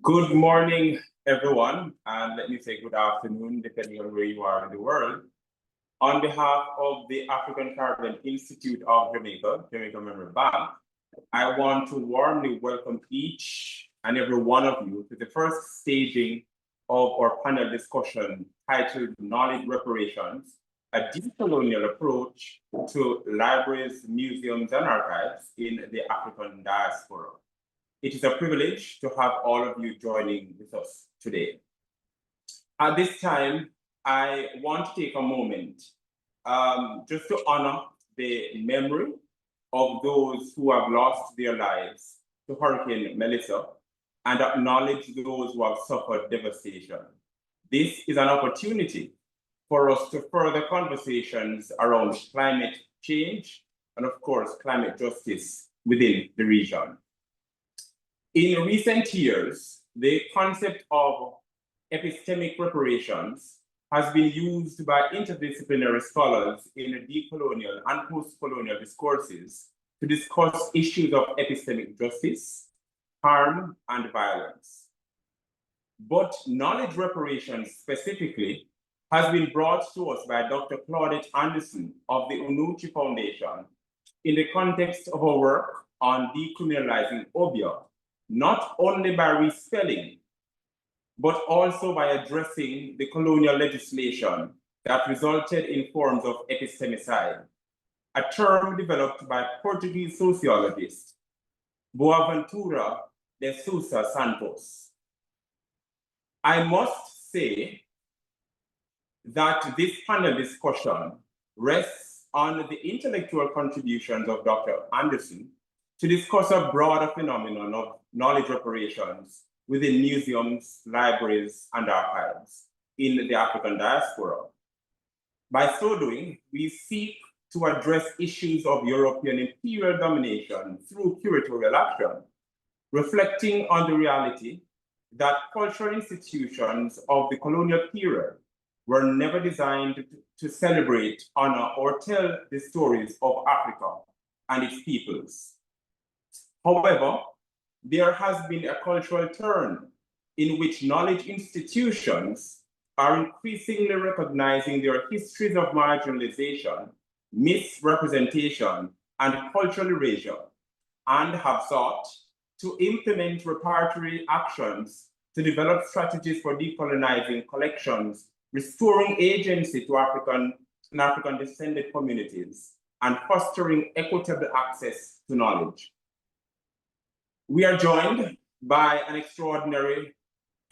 Good morning, everyone, and let me say good afternoon, depending on where you are in the world. On behalf of the African Caribbean Institute of Jamaica, Jamaica Memory Bank, I want to warmly welcome each and every one of you to the first staging of our panel discussion titled Knowledge Reparations, a Decolonial Approach to Libraries, Museums, and Archives in the African Diaspora. It is a privilege to have all of you joining with us today. At this time, I want to take a moment just to honor the memory of those who have lost their lives to Hurricane Melissa and acknowledge those who have suffered devastation. This is an opportunity for us to further conversations around climate change and, of course, climate justice within the region. In recent years, the concept of epistemic reparations has been used by interdisciplinary scholars in decolonial and post-colonial discourses to discuss issues of epistemic justice, harm, and violence. But knowledge reparations specifically has been brought to us by Dr. Claudette Anderson of the Unuchi Foundation in the context of her work on decriminalizing obeah, not only by respelling, but also by addressing the colonial legislation that resulted in forms of epistemicide, a term developed by Portuguese sociologist Boaventura de Sousa Santos. I must say that this panel discussion rests on the intellectual contributions of Dr. Anderson to discuss a broader phenomenon of knowledge reparations within museums, libraries, and archives in the African diaspora. By so doing, we seek to address issues of European imperial domination through curatorial action, reflecting on the reality that cultural institutions of the colonial period were never designed to celebrate, honor, or tell the stories of Africa and its peoples. However, there has been a cultural turn in which knowledge institutions are increasingly recognizing their histories of marginalization, misrepresentation, and cultural erasure, and have sought to implement reparatory actions to develop strategies for decolonizing collections, restoring agency to African and African descended communities, and fostering equitable access to knowledge. We are joined by an extraordinary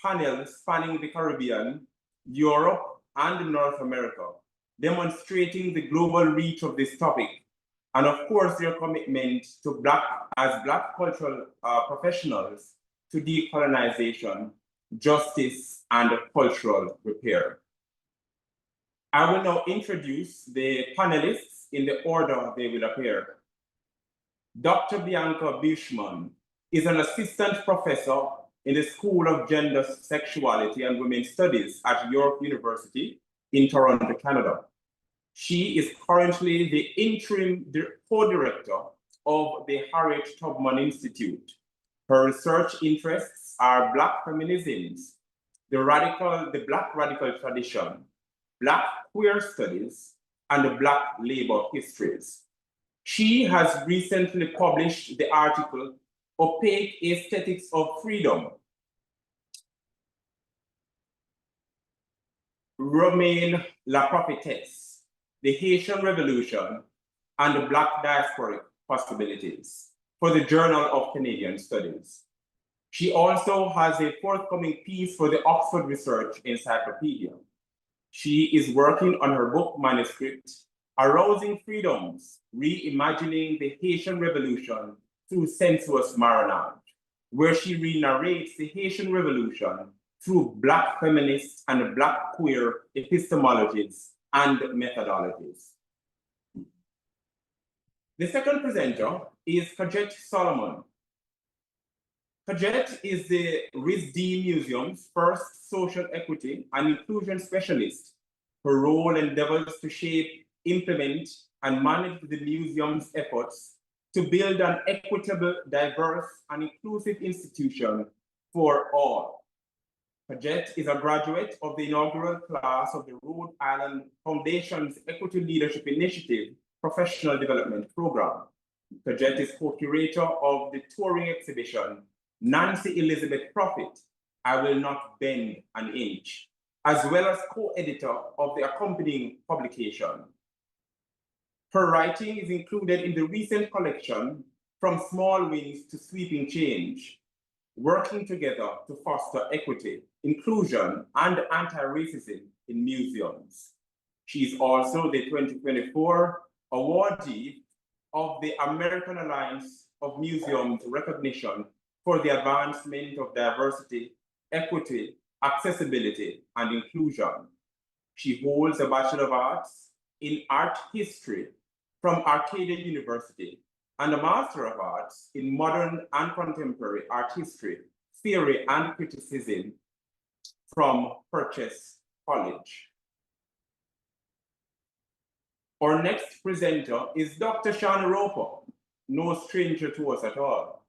panel spanning the Caribbean, Europe, and North America, demonstrating the global reach of this topic, and of course, their commitment to Black cultural professionals to decolonization, justice, and cultural repair. I will now introduce the panelists in the order they will appear. Dr. Bianca Beauchemin is an assistant professor in the School of Gender, Sexuality, and Women's Studies at York University in Toronto, Canada. She is currently the interim co-director of the Harriet Tubman Institute. Her research interests are Black feminisms, the Black radical tradition, Black queer studies, and Black labor histories. She has recently published the article Opaque Aesthetics of Freedom, Romaine La Prophetess, the Haitian Revolution, and the Black Diasporic Possibilities for the Journal of Canadian Studies. She also has a forthcoming piece for the Oxford Research Encyclopedia. She is working on her book manuscript, Arousing Freedoms, Reimagining the Haitian Revolution through Sensuous Marinage, where she re-narrates the Haitian Revolution through Black feminist and Black queer epistemologies and methodologies. The second presenter is Kajette Solomon. Kajette is the RISD Museum's first social equity and inclusion specialist. Her role endeavors to shape, implement, and manage the museum's efforts to build an equitable, diverse, and inclusive institution for all. Kajette is a graduate of the inaugural class of the Rhode Island Foundation's Equity Leadership Initiative Professional Development Program. Kajette is co-curator of the touring exhibition, Nancy Elizabeth Prophet, I Will Not Bend an Inch, as well as co-editor of the accompanying publication. Her writing is included in the recent collection, From Small Wins to Sweeping Change, Working Together to Foster Equity, Inclusion, and Anti-Racism in Museums. She is also the 2024 awardee of the American Alliance of Museums recognition for the advancement of diversity, equity, accessibility, and inclusion. She holds a Bachelor of Arts in Art History from Arcadia University and a Master of Arts in Modern and Contemporary Art History, Theory and Criticism from Purchase College. Our next presenter is Dr. Shani Roper, no stranger to us at all.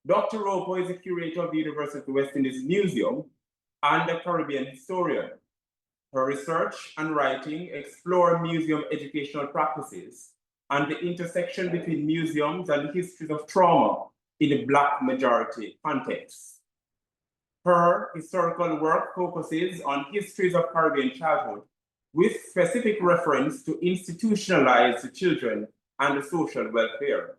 Dr. Roper is a curator of the University of the West Indies Museum and a Caribbean historian. Her research and writing explore museum educational practices and the intersection between museums and histories of trauma in a Black majority context. Her historical work focuses on histories of Caribbean childhood with specific reference to institutionalized children and social welfare.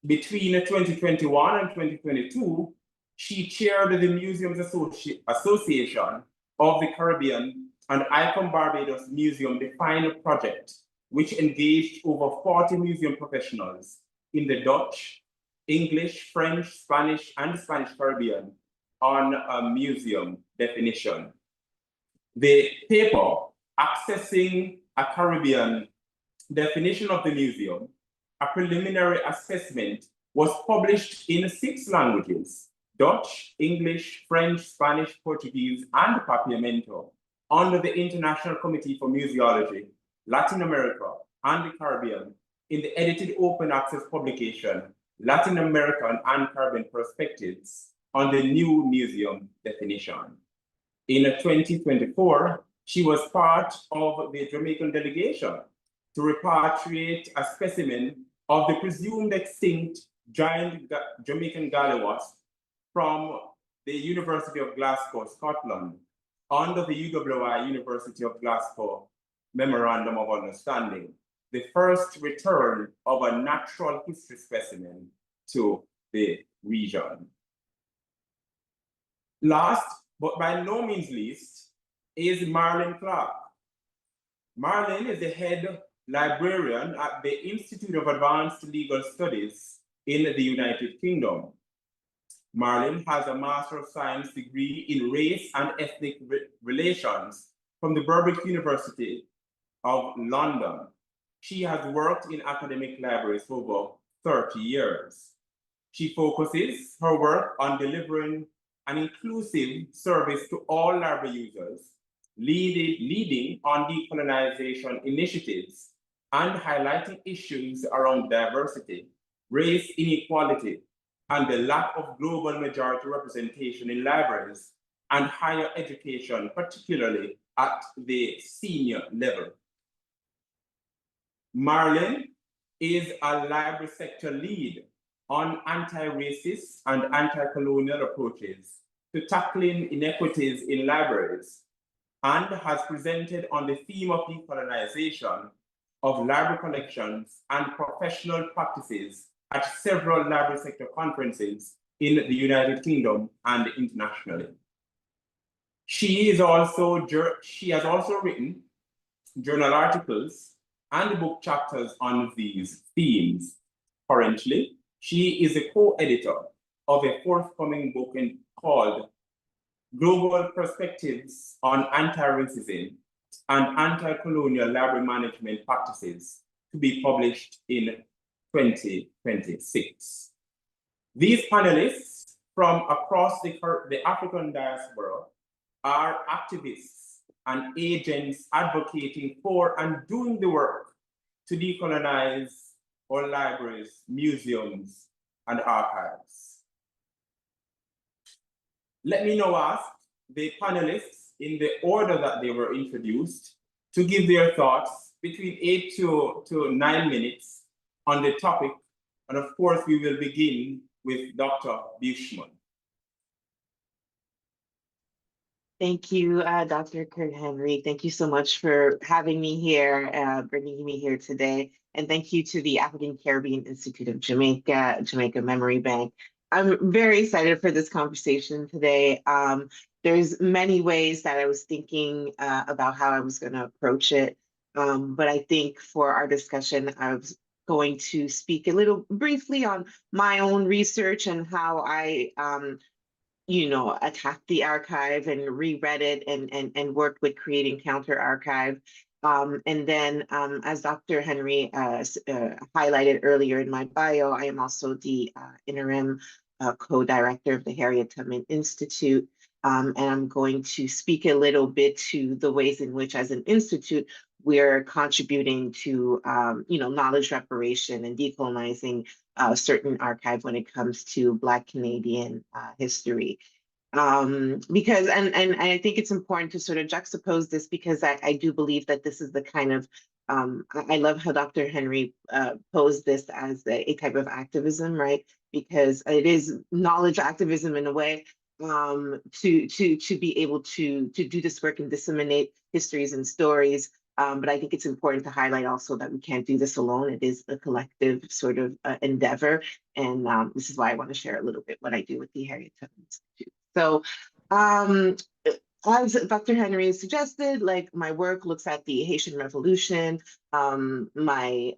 Between 2021 and 2022, she chaired the Museums Association of the Caribbean and ICOM Barbados Museum Define project, which engaged over 40 museum professionals in the Dutch, English, French, Spanish, and Spanish Caribbean on a museum definition. The paper, Accessing a Caribbean Definition of the Museum, a preliminary assessment, was published in 6 languages, Dutch, English, French, Spanish, Portuguese, and Papiamento, under the International Committee for Museology, Latin America, and the Caribbean, in the edited open access publication, Latin American and Caribbean Perspectives on the New Museum Definition. In 2024, she was part of the Jamaican delegation to repatriate a specimen of the presumed extinct giant Jamaican gallowasp from the University of Glasgow, Scotland, under the UWI University of Glasgow Memorandum of Understanding, the first return of a natural history specimen to the region. Last, but by no means least, is Marilyn Clarke. Marilyn is the head librarian at the Institute of Advanced Legal Studies in the United Kingdom. Marilyn has a Master of Science degree in Race and Ethnic Relations from the Birkbeck University of London. She has worked in academic libraries for over 30 years. She focuses her work on delivering an inclusive service to all library users, leading on decolonization initiatives, and highlighting issues around diversity, race inequality, and the lack of global majority representation in libraries and higher education, particularly at the senior level. Marilyn is a library sector lead on anti-racist and anti-colonial approaches to tackling inequities in libraries, and has presented on the theme of decolonization of library collections and professional practices at several library sector conferences in the United Kingdom and internationally. She has also written journal articles and book chapters on these themes. Currently, she is a co-editor of a forthcoming book called Global Perspectives on Anti-Racism and Anti-Colonial Library Management Practices, to be published in 2026. These panelists from across the African diaspora are activists and agents advocating for and doing the work to decolonize our libraries, museums, and archives. Let me now ask the panelists in the order that they were introduced to give their thoughts between 8 to 9 minutes on the topic. And of course, we will begin with Dr. Beauchemin. Thank you, Dr. Kurt Henry. Thank you so much for having me here, bringing me here today. And thank you to the African Caribbean Institute of Jamaica, Jamaica Memory Bank. I'm very excited for this conversation today. There's many ways that I was thinking about how I was going to approach it. But I think for our discussion, I was going to speak a little briefly on my own research and how I attacked the archive and reread it and worked with creating counter archive. And then as Dr. Henry highlighted earlier in my bio, I am also the interim co-director of the Harriet Tubman Institute. And I'm going to speak a little bit to the ways in which as an institute, we're contributing to knowledge reparation and decolonizing certain archive when it comes to Black Canadian history. Because I think it's important to sort of juxtapose this because I do believe that this is the kind of I love how Dr. Henry posed this as a type of activism, right? Because it is knowledge activism in a way to be able to do this work and disseminate histories and stories. But I think it's important to highlight also that we can't do this alone. It is a collective sort of endeavor. And this is why I want to share a little bit what I do with the Harriet Tubman Institute. So as Dr. Henry suggested, like my work looks at the Haitian Revolution. My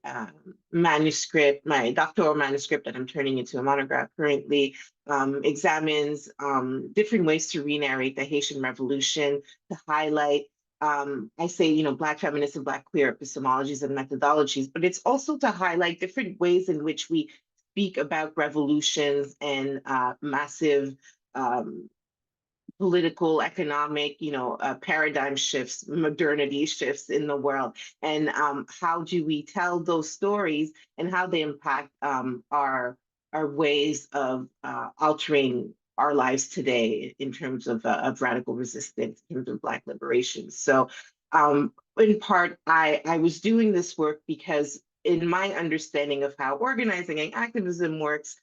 manuscript, my doctoral manuscript that I'm turning into a monograph currently, examines different ways to re-narrate the Haitian Revolution, to highlight I say, Black feminist and Black queer epistemologies and methodologies, but it's also to highlight different ways in which we speak about revolutions and massive political, economic, paradigm shifts, modernity shifts in the world, and how do we tell those stories and how they impact our ways of altering our lives today in terms of radical resistance, in terms of Black liberation. So in part, I was doing this work because in my understanding of how organizing and activism works,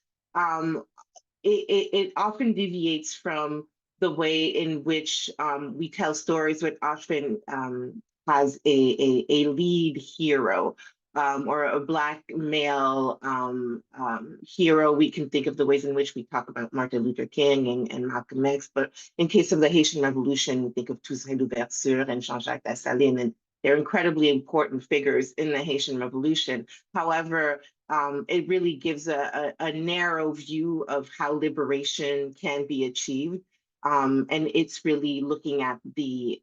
it often deviates from the way in which we tell stories, which often has a lead hero or a Black male hero. We can think of the ways in which we talk about Martin Luther King and Malcolm X, but in case of the Haitian Revolution, we think of Toussaint Louverture and Jean-Jacques Dessalines, and they're incredibly important figures in the Haitian Revolution. However, it really gives a narrow view of how liberation can be achieved. And it's really looking at the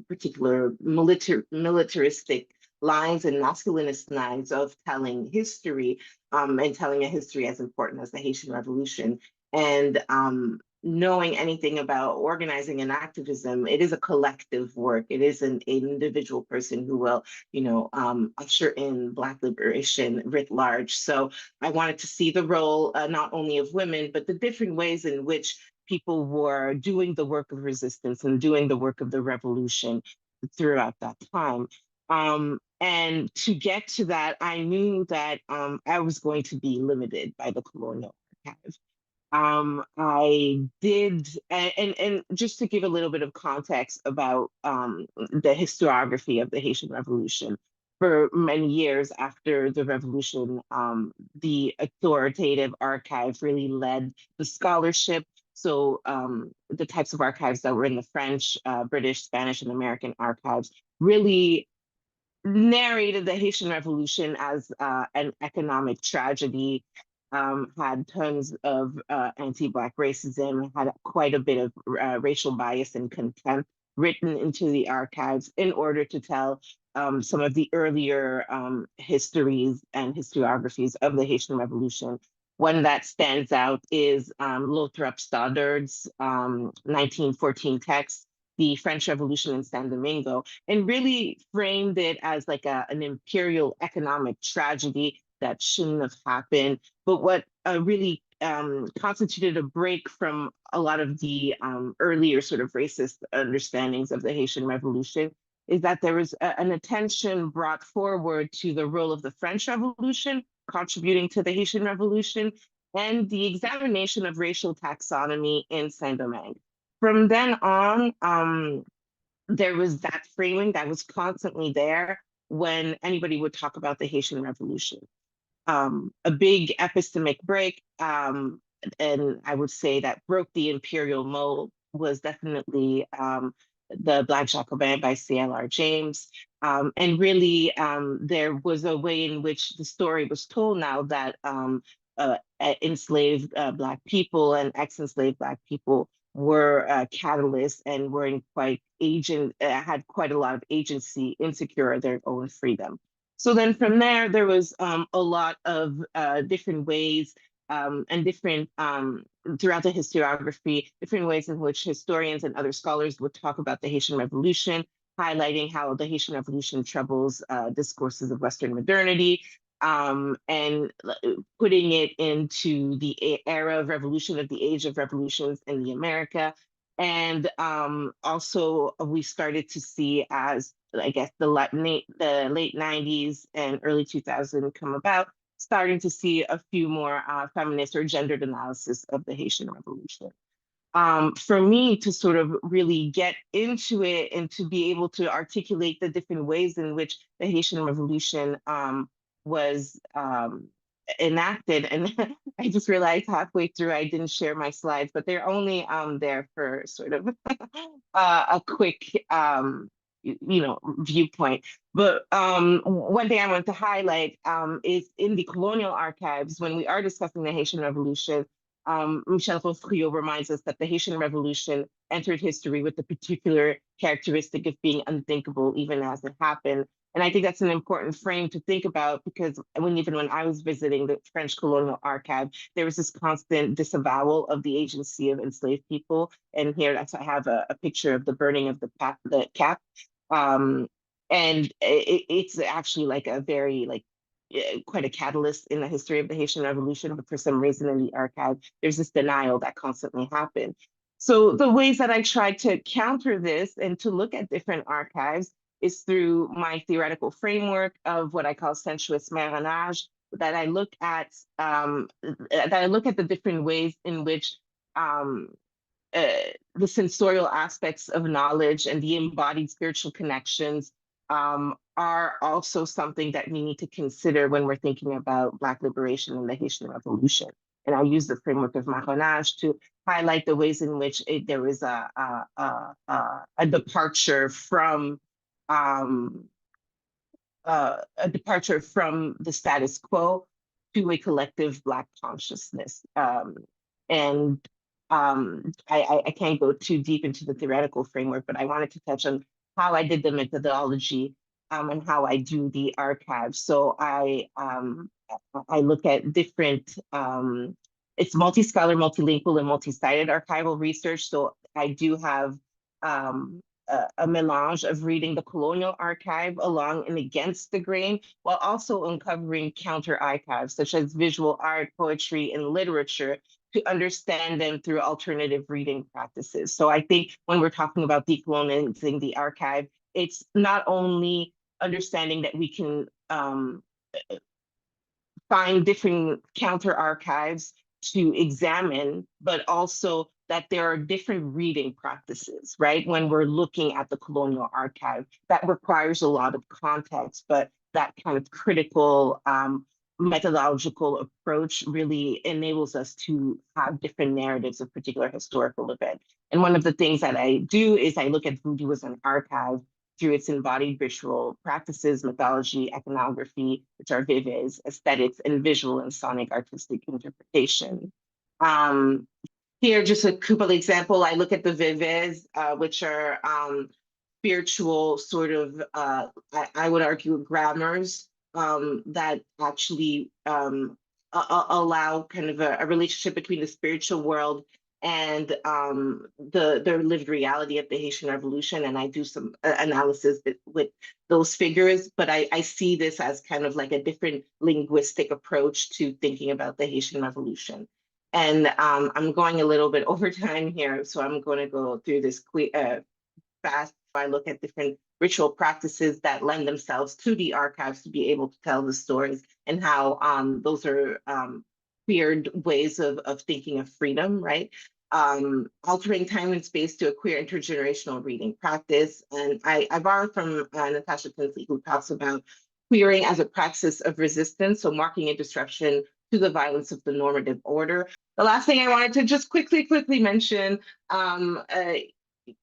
particular militaristic lines and masculinist lines of telling history and telling a history as important as the Haitian Revolution. And knowing anything about organizing and activism, it is a collective work. It is an individual person who will, usher in Black liberation writ large. So I wanted to see the role not only of women, but the different ways in which people were doing the work of resistance and doing the work of the revolution throughout that time. And to get to that, I knew that I was going to be limited by the colonial archive. I did, and just to give a little bit of context about the historiography of the Haitian Revolution, for many years after the revolution, the authoritative archive really led the scholarship. So the types of archives that were in the French, British, Spanish, and American archives really narrated the Haitian Revolution as an economic tragedy, had tons of anti-Black racism, had quite a bit of racial bias and contempt written into the archives in order to tell some of the earlier histories and historiographies of the Haitian Revolution. One that stands out is Lothrop Stoddard's 1914 text, The French Revolution in San Domingo, and really framed it as like an imperial economic tragedy that shouldn't have happened. But what really constituted a break from a lot of the earlier sort of racist understandings of the Haitian Revolution is that there was an attention brought forward to the role of the French Revolution contributing to the Haitian Revolution and the examination of racial taxonomy in Saint-Domingue. From then on, there was that framing that was constantly there when anybody would talk about the Haitian Revolution. A big epistemic break, and I would say that broke the imperial mold, was definitely the Black Jacobin by C.L.R. James. And really, there was a way in which the story was told now that enslaved Black people and ex-enslaved Black people were catalysts and were in quite had quite a lot of agency, insecure of their own freedom. So then from there was a lot of different ways and different, throughout the historiography, different ways in which historians and other scholars would talk about the Haitian Revolution, highlighting how the Haitian Revolution troubles discourses of Western modernity, and putting it into the era of revolution, of the age of revolutions in the America. And also we started to see, as I guess the late 90s and early 2000s come about, starting to see a few more feminist or gendered analysis of the Haitian Revolution. For me to sort of really get into it and to be able to articulate the different ways in which the Haitian Revolution was enacted, and I just realized halfway through I didn't share my slides, but they're only there for sort of a quick viewpoint. But one thing I want to highlight is in the colonial archives, when we are discussing the Haitian Revolution, Michel Fofrio reminds us that the Haitian Revolution entered history with the particular characteristic of being unthinkable even as it happened. And I think that's an important frame to think about, because even when I was visiting the French colonial archive, there was this constant disavowal of the agency of enslaved people. And here I have a picture of the burning of the cap. And it's actually like a very quite a catalyst in the history of the Haitian Revolution, but for some reason in the archive, there's this denial that constantly happened. So the ways that I tried to counter this and to look at different archives is through my theoretical framework of what I call sensuous marronage, that I look at the different ways in which the sensorial aspects of knowledge and the embodied spiritual connections are also something that we need to consider when we're thinking about Black liberation and the Haitian Revolution. And I use the framework of marronage to highlight the ways in which there is a departure from the status quo to a collective Black consciousness. And I can't go too deep into the theoretical framework, but I wanted to touch on how I did the methodology and how I do the archive. So I look at different, it's multi-scholar, multilingual, and multi-sided archival research. So I do have a melange of reading the colonial archive along and against the grain, while also uncovering counter archives such as visual art, poetry, and literature to understand them through alternative reading practices. So I think when we're talking about decolonizing the archive, it's not only understanding that we can find different counter archives to examine, but also that there are different reading practices, right? When we're looking at the colonial archive, that requires a lot of context, but that kind of critical methodological approach really enables us to have different narratives of particular historical event. And one of the things that I do is I look at voodoo as an archive through its embodied ritual practices, mythology, iconography, which are vives, aesthetics, and visual and sonic artistic interpretation. Here, just a couple example, I look at the vives, which are spiritual sort of, I would argue, grammars that actually allow kind of a relationship between the spiritual world and the lived reality of the Haitian Revolution. And I do some analysis with those figures, but I see this as kind of like a different linguistic approach to thinking about the Haitian Revolution. And I'm going a little bit over time here, so I'm going to go through this fast. I look at different ritual practices that lend themselves to the archives to be able to tell the stories, and how those are weird ways of thinking of freedom, right? Altering time and space to a queer intergenerational reading practice. And I borrowed from Natasha Tinsley, who talks about queering as a praxis of resistance, so marking a disruption to the violence of the normative order. The last thing I wanted to just quickly mention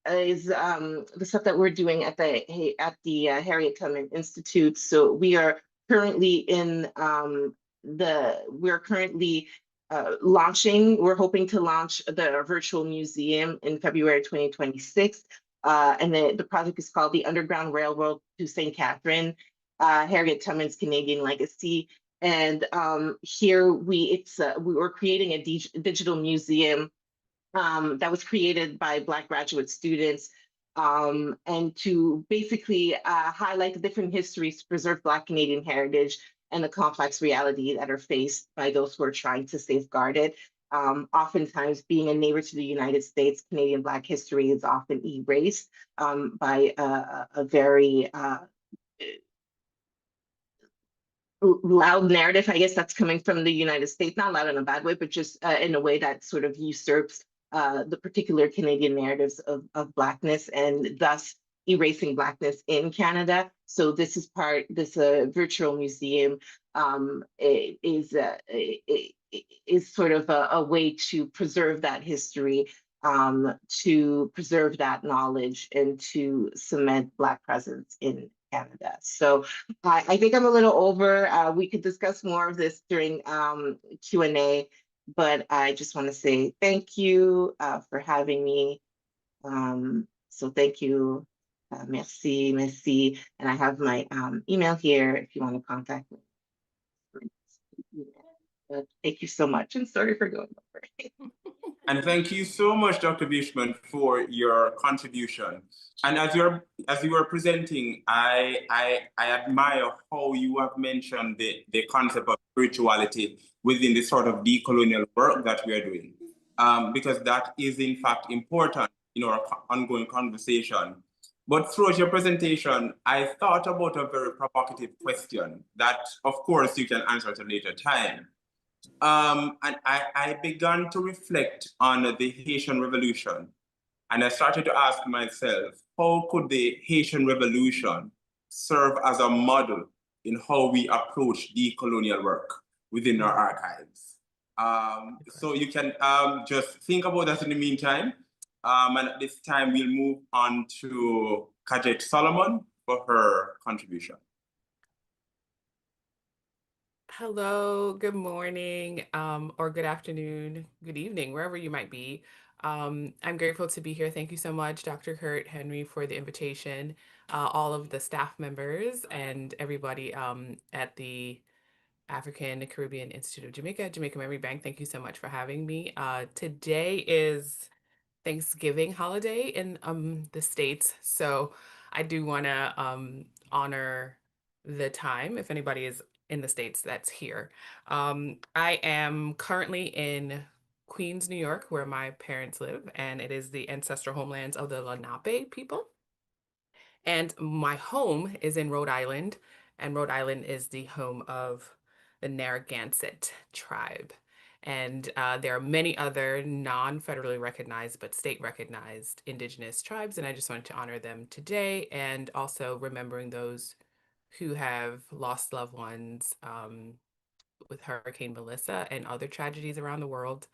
is the stuff that we're doing at the Harriet Tubman Institute. So we are currently in we're currently launching. We're hoping to launch the virtual museum in February 2026. And the project is called the Underground Railroad to St. Catherine, Harriet Tubman's Canadian Legacy. And here we were creating a digital museum that was created by Black graduate students, and to basically highlight the different histories to preserve Black Canadian heritage and the complex reality that are faced by those who are trying to safeguard it. Oftentimes, being a neighbor to the United States, Canadian Black history is often erased by a very loud narrative, I guess, that's coming from the United States, not loud in a bad way, but just in a way that sort of usurps the particular Canadian narratives of Blackness, and thus erasing Blackness in Canada. So this virtual museum is sort of a way to preserve that history, to preserve that knowledge, and to cement Black presence in Canada. So I think I'm a little over. We could discuss more of this during Q&A, but I just want to say thank you for having me. So thank you. Merci, merci. And I have my email here if you want to contact me. But thank you so much, and sorry for going over. And thank you so much, Dr. Beauchemin, for your contribution. And as you were presenting, I admire how you have mentioned the concept of spirituality within the sort of decolonial work that we are doing, because that is in fact important in our ongoing conversation. But throughout your presentation, I thought about a very provocative question that, of course, you can answer at a later time. And I began to reflect on the Haitian Revolution. And I started to ask myself, how could the Haitian Revolution serve as a model in how we approach decolonial work within our archives? So you can just think about that in the meantime. And at this time, we'll move on to Kajette Solomon for her contribution. Hello, good morning, or good afternoon, good evening, wherever you might be. I'm grateful to be here. Thank you so much, Dr. Kirt, Henry, for the invitation, all of the staff members and everybody at the African Caribbean Institute of Jamaica Memory Bank. Thank you so much for having me. Today is Thanksgiving holiday in the States, so I do want to honor the time if anybody is in the States that's here. I am currently in Queens, New York, where my parents live, and it is the ancestral homelands of the Lenape people. And my home is in Rhode Island, and Rhode Island is the home of the Narragansett tribe. And there are many other non-federally recognized but state-recognized indigenous tribes, and I just wanted to honor them today, and also remembering those who have lost loved ones with Hurricane Melissa and other tragedies around the world,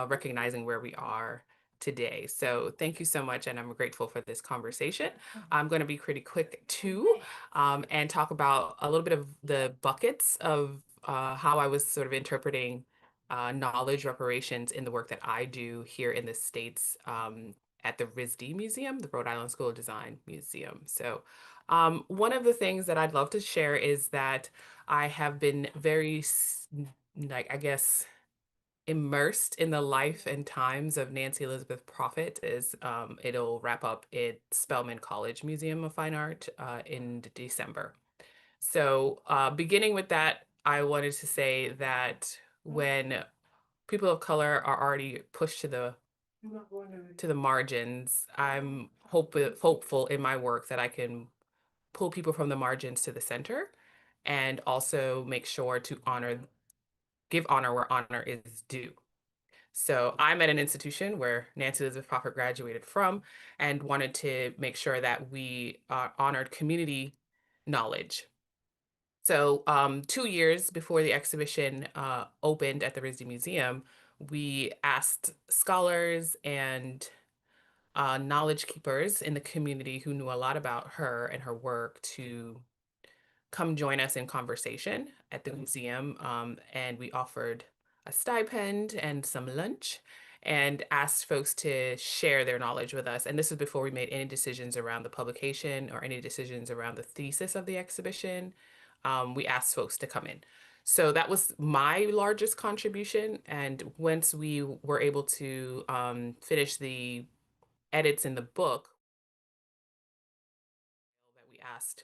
recognizing where we are today. So thank you so much, and I'm grateful for this conversation. I'm going to be pretty quick too, and talk about a little bit of the buckets of how I was sort of interpreting knowledge reparations in the work that I do here in the States at the RISD Museum, the Rhode Island School of Design Museum. So one of the things that I'd love to share is that I have been very, like, I guess, immersed in the life and times of Nancy Elizabeth Prophet. It'll wrap up at Spelman College Museum of Fine Art in December. So beginning with that, I wanted to say that when people of color are already pushed to the margins. I'm hopeful in my work that I can pull people from the margins to the center, and also make sure to give honor where honor is due. So I'm at an institution where Nancy Elizabeth Prophet graduated from, and wanted to make sure that we honored community knowledge. So 2 years before the exhibition opened at the RISD Museum, we asked scholars and knowledge keepers in the community who knew a lot about her and her work to come join us in conversation at the museum. And we offered a stipend and some lunch, and asked folks to share their knowledge with us. And this was before we made any decisions around the publication or any decisions around the thesis of the exhibition. We asked folks to come in. So that was my largest contribution. And once we were able to finish the edits in the book, that we asked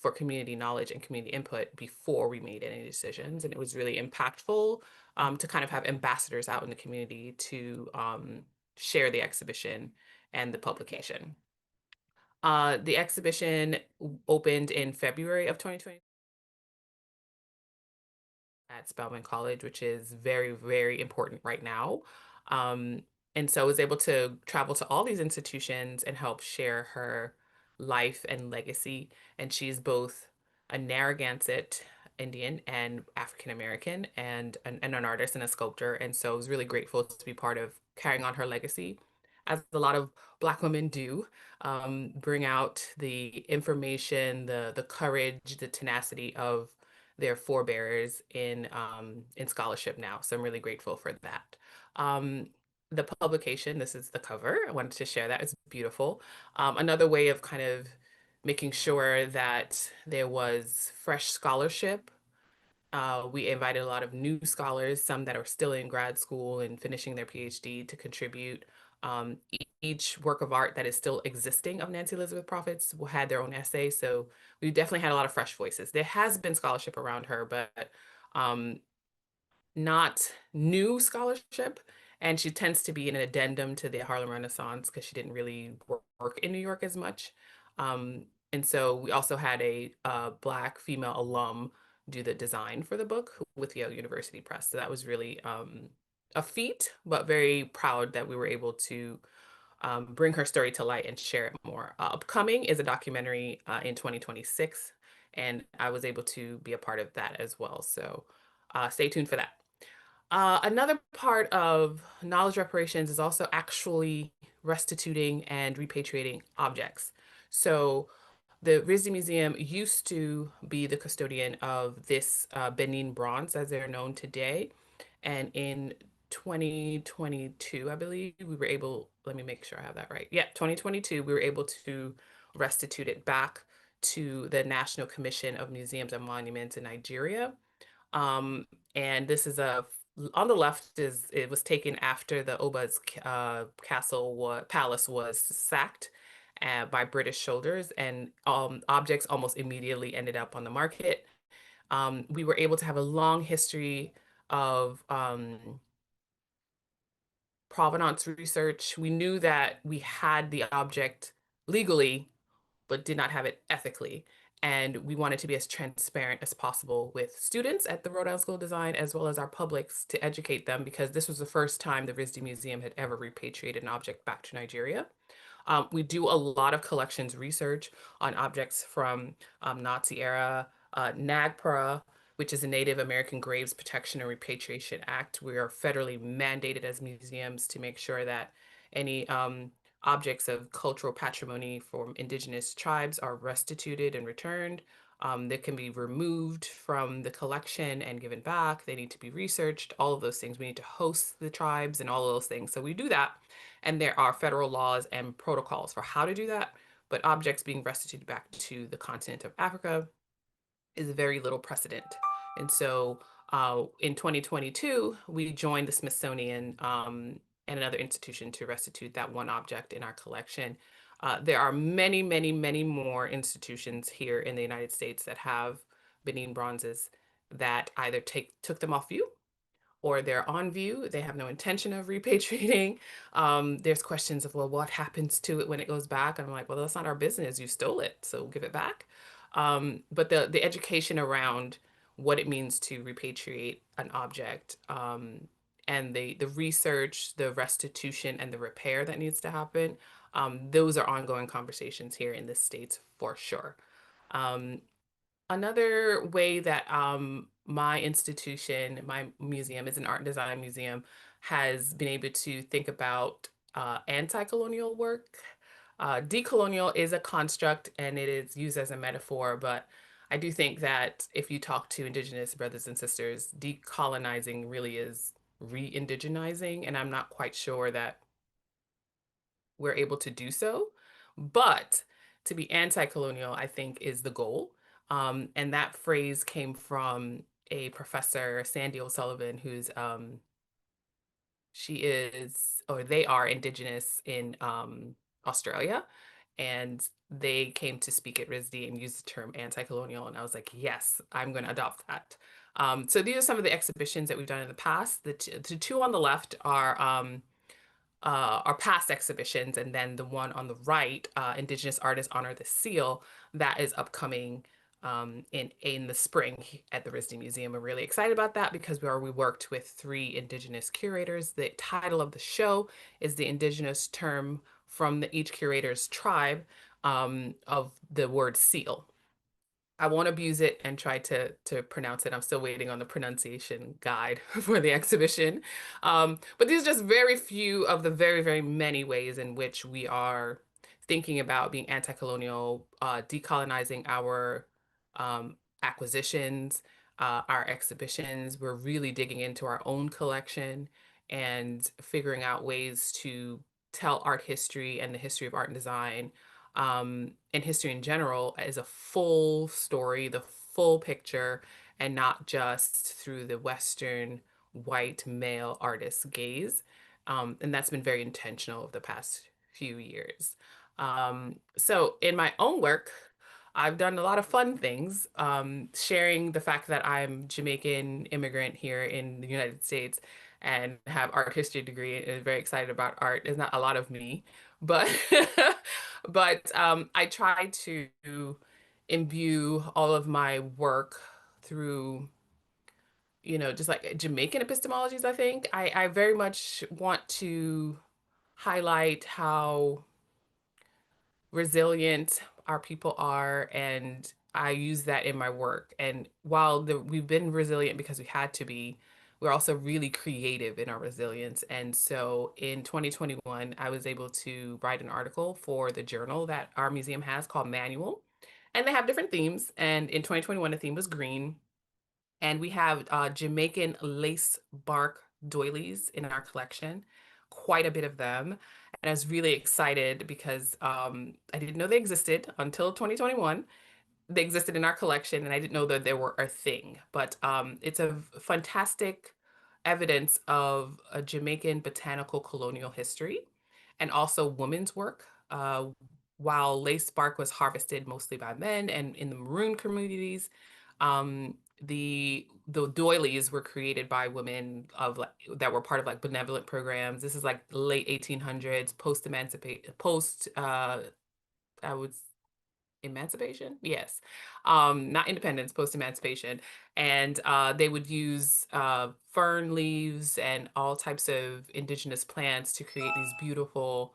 for community knowledge and community input before we made any decisions. And it was really impactful to kind of have ambassadors out in the community to share the exhibition and the publication. The exhibition opened in February of 2020 at Spelman College, which is very, very important right now. And so I was able to travel to all these institutions and help share her life and legacy. And she's both a Narragansett Indian and African American, and an artist and a sculptor. And so I was really grateful to be part of carrying on her legacy, as a lot of Black women do, bring out the information, the courage, the tenacity of their forebears in scholarship now. So I'm really grateful for that. The publication, this is the cover. I wanted to share that. It's beautiful. Another way of kind of making sure that there was fresh scholarship. We invited a lot of new scholars, some that are still in grad school and finishing their PhD, to contribute. Each work of art that is still existing of Nancy Elizabeth Prophet's had their own essay. So we definitely had a lot of fresh voices. There has been scholarship around her, but not new scholarship. And she tends to be an addendum to the Harlem Renaissance because she didn't really work in New York as much. And so we also had a Black female alum do the design for the book with Yale University Press. So that was really a feat, but very proud that we were able to bring her story to light and share it more. Upcoming is a documentary in 2026, and I was able to be a part of that as well. So stay tuned for that. Another part of knowledge reparations is also actually restituting and repatriating objects. So the RISD Museum used to be the custodian of this Benin bronze, as they're known today. And in 2022, I believe, we were able, let me make sure I have that right. Yeah, 2022, we were able to restitute it back to the National Commission of Museums and Monuments in Nigeria. And this is on the left it was taken after the Oba's palace was sacked by British soldiers, and objects almost immediately ended up on the market. We were able to have a long history of provenance research. We knew that we had the object legally, but did not have it ethically. And we wanted to be as transparent as possible with students at the Rhode Island School of Design, as well as our publics, to educate them, because this was the first time the RISD Museum had ever repatriated an object back to Nigeria. We do a lot of collections research on objects from Nazi era, NAGPRA, which is a Native American Graves Protection and Repatriation Act. We are federally mandated as museums to make sure that any objects of cultural patrimony from indigenous tribes are restituted and returned. They can be removed from the collection and given back. They need to be researched, all of those things. We need to host the tribes and all of those things. So we do that. And there are federal laws and protocols for how to do that. But objects being restituted back to the continent of Africa is very little precedent. And so in 2022, we joined the Smithsonian and another institution to restitute that one object in our collection. There are many, many, many more institutions here in the United States that have Benin bronzes that either took them off view or they're on view. They have no intention of repatriating. There's questions of, well, what happens to it when it goes back? And I'm like, well, that's not our business. You stole it, so give it back. But the education around what it means to repatriate an object, and the research, the restitution, and the repair that needs to happen, those are ongoing conversations here in the States for sure. Um, Another way that my institution, my museum is an art and design museum, has been able to think about anti-colonial work. Decolonial is a construct and it is used as a metaphor, but I do think that if you talk to Indigenous brothers and sisters, decolonizing really is re-indigenizing, and I'm not quite sure that we're able to do so. But to be anti-colonial, I think, is the goal. And that phrase came from a professor, Sandy O'Sullivan, who's she is, or they are Indigenous in Australia. And they came to speak at RISD and used the term anti-colonial. And I was like, yes, I'm going to adopt that. So these are some of the exhibitions that we've done in the past. The two on the left are our past exhibitions, and then the one on the right, Indigenous Artists Honor the Seal, that is upcoming in the spring at the RISD Museum. We're really excited about that because we worked with 3 Indigenous curators. The title of the show is the Indigenous term from each curator's tribe of the word seal. I won't abuse it and try to pronounce it. I'm still waiting on the pronunciation guide for the exhibition. But these are just very few of the very, very many ways in which we are thinking about being anti-colonial, decolonizing our acquisitions, our exhibitions. We're really digging into our own collection and figuring out ways to tell art history and the history of art and design, and history in general, as a full story, the full picture, and not just through the Western white male artist's gaze. And that's been very intentional over the past few years. So in my own work, I've done a lot of fun things, sharing the fact that I'm Jamaican immigrant here in the United States and have art history degree and is very excited about art. There's not a lot of me, but but I try to imbue all of my work through, just like Jamaican epistemologies. I think I very much want to highlight how resilient our people are, and I use that in my work. And while we've been resilient because we had to be, we're also really creative in our resilience. And so in 2021, I was able to write an article for the journal that our museum has called Manual. And they have different themes. And in 2021, the theme was green. And we have Jamaican lace bark doilies in our collection, quite a bit of them. And I was really excited because I didn't know they existed until 2021. They existed in our collection, and I didn't know that they were a thing. But it's a fantastic evidence of a Jamaican botanical colonial history and also women's work. While lace bark was harvested mostly by men and in the maroon communities, the doilies were created by women of like that were part of like benevolent programs. This is like late 1800s, post I would emancipation, yes, not independence, post emancipation. And they would use fern leaves and all types of indigenous plants to create these beautiful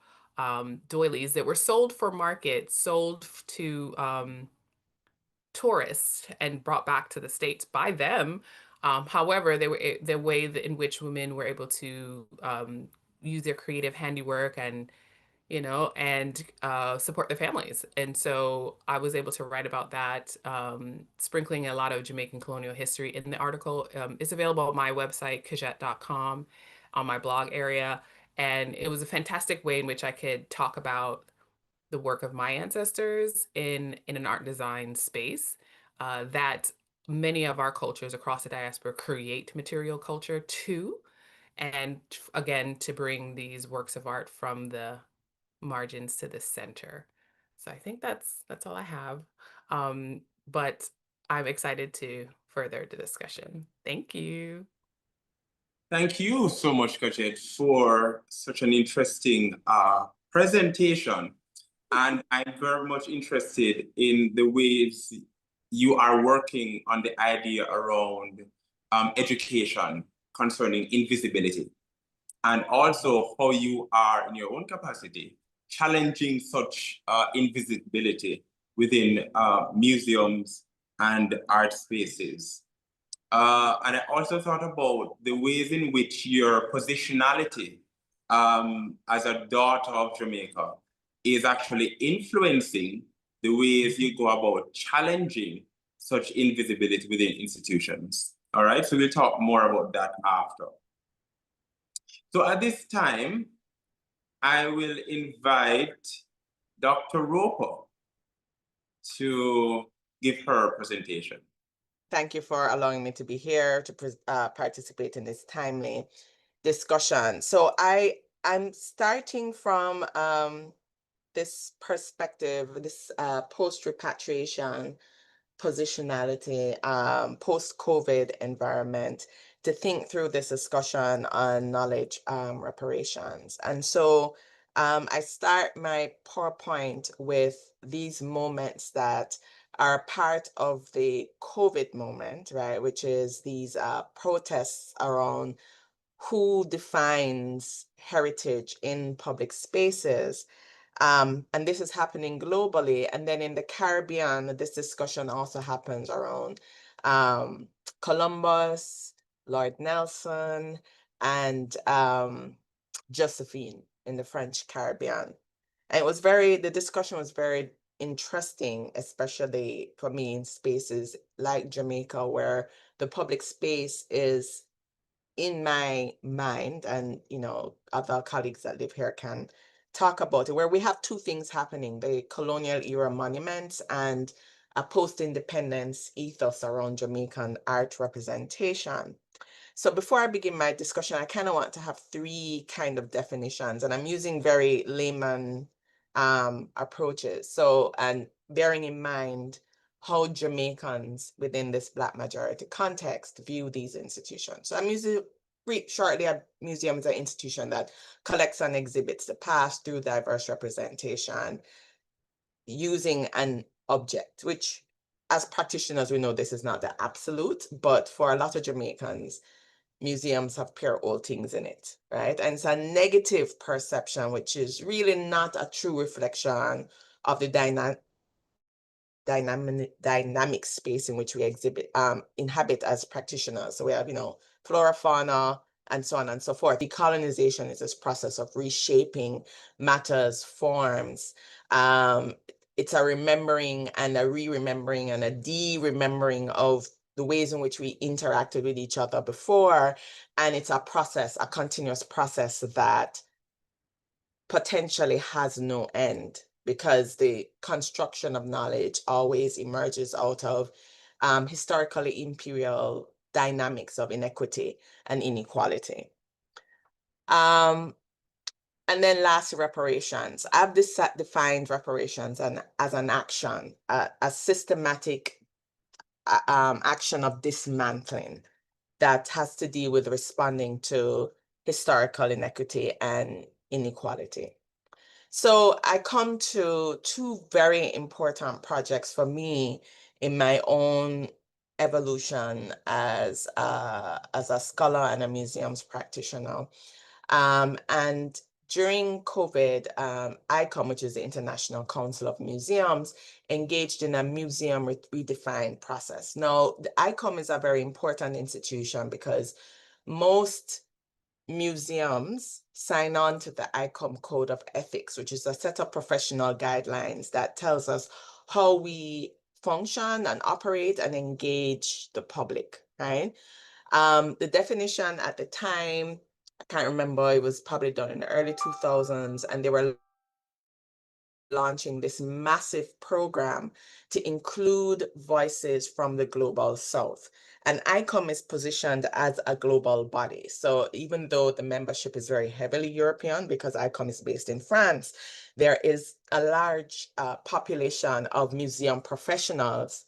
doilies that were sold for market, sold to tourists and brought back to the States by them. However, they were the way in which women were able to use their creative handiwork and support their families. And so I was able to write about that, sprinkling a lot of Jamaican colonial history in the article. It's available on my website, kajette.com, on my blog area. And it was a fantastic way in which I could talk about the work of my ancestors in an art design space, that many of our cultures across the diaspora create material culture too. And again, to bring these works of art from the margins to the center. So I think that's all I have. But I'm excited to further the discussion. Thank you. Thank you so much, Kajette, for such an interesting presentation. And I'm very much interested in the ways you are working on the idea around education concerning invisibility, and also how you are in your own capacity challenging such invisibility within museums and art spaces. And I also thought about the ways in which your positionality as a daughter of Jamaica is actually influencing the ways you go about challenging such invisibility within institutions. All right, so we'll talk more about that after. So at this time, I will invite Dr. Roper to give her presentation. Thank you for allowing me to be here to participate in this timely discussion. So I'm starting from this perspective, this post-repatriation positionality, post-COVID environment, to think through this discussion on knowledge reparations. And so I start my PowerPoint with these moments that are part of the COVID moment, right? Which is these protests around who defines heritage in public spaces. And this is happening globally. And then in the Caribbean, this discussion also happens around Columbus, Lord Nelson, and Josephine in the French Caribbean. And the discussion was very interesting, especially for me in spaces like Jamaica, where the public space is in my mind, and other colleagues that live here can talk about it, where we have two things happening: the colonial era monuments and a post-independence ethos around Jamaican art representation. So before I begin my discussion, I kind of want to have three kind of definitions, and I'm using very layman approaches. So, and bearing in mind how Jamaicans within this Black majority context view these institutions. So I'm using shortly, a museum is an institution that collects and exhibits the past through diverse representation using an object, which as practitioners, we know this is not the absolute, but for a lot of Jamaicans, museums have pure old things in it, right? And it's a negative perception, which is really not a true reflection of the dynamic space in which we inhabit as practitioners. So we have, flora, fauna, and so on and so forth. Decolonization is this process of reshaping matters, forms. It's a remembering and a re-remembering and a de-remembering of the ways in which we interacted with each other before. And it's a process, a continuous process that potentially has no end, because the construction of knowledge always emerges out of historically imperial dynamics of inequity and inequality. And then lastly, reparations. I've defined reparations as an action, a systematic action of dismantling that has to deal with responding to historical inequity and inequality. So I come to two very important projects for me in my own evolution as a scholar and a museums practitioner. And during COVID, ICOM, which is the International Council of Museums, engaged in a museum redefined process. Now, the ICOM is a very important institution because most museums sign on to the ICOM Code of Ethics, which is a set of professional guidelines that tells us how we function and operate and engage the public, right? The definition at the time, I can't remember, it was probably done in the early 2000s, and they were launching this massive program to include voices from the global South. And ICOM is positioned as a global body. So even though the membership is very heavily European, because ICOM is based in France, there is a large population of museum professionals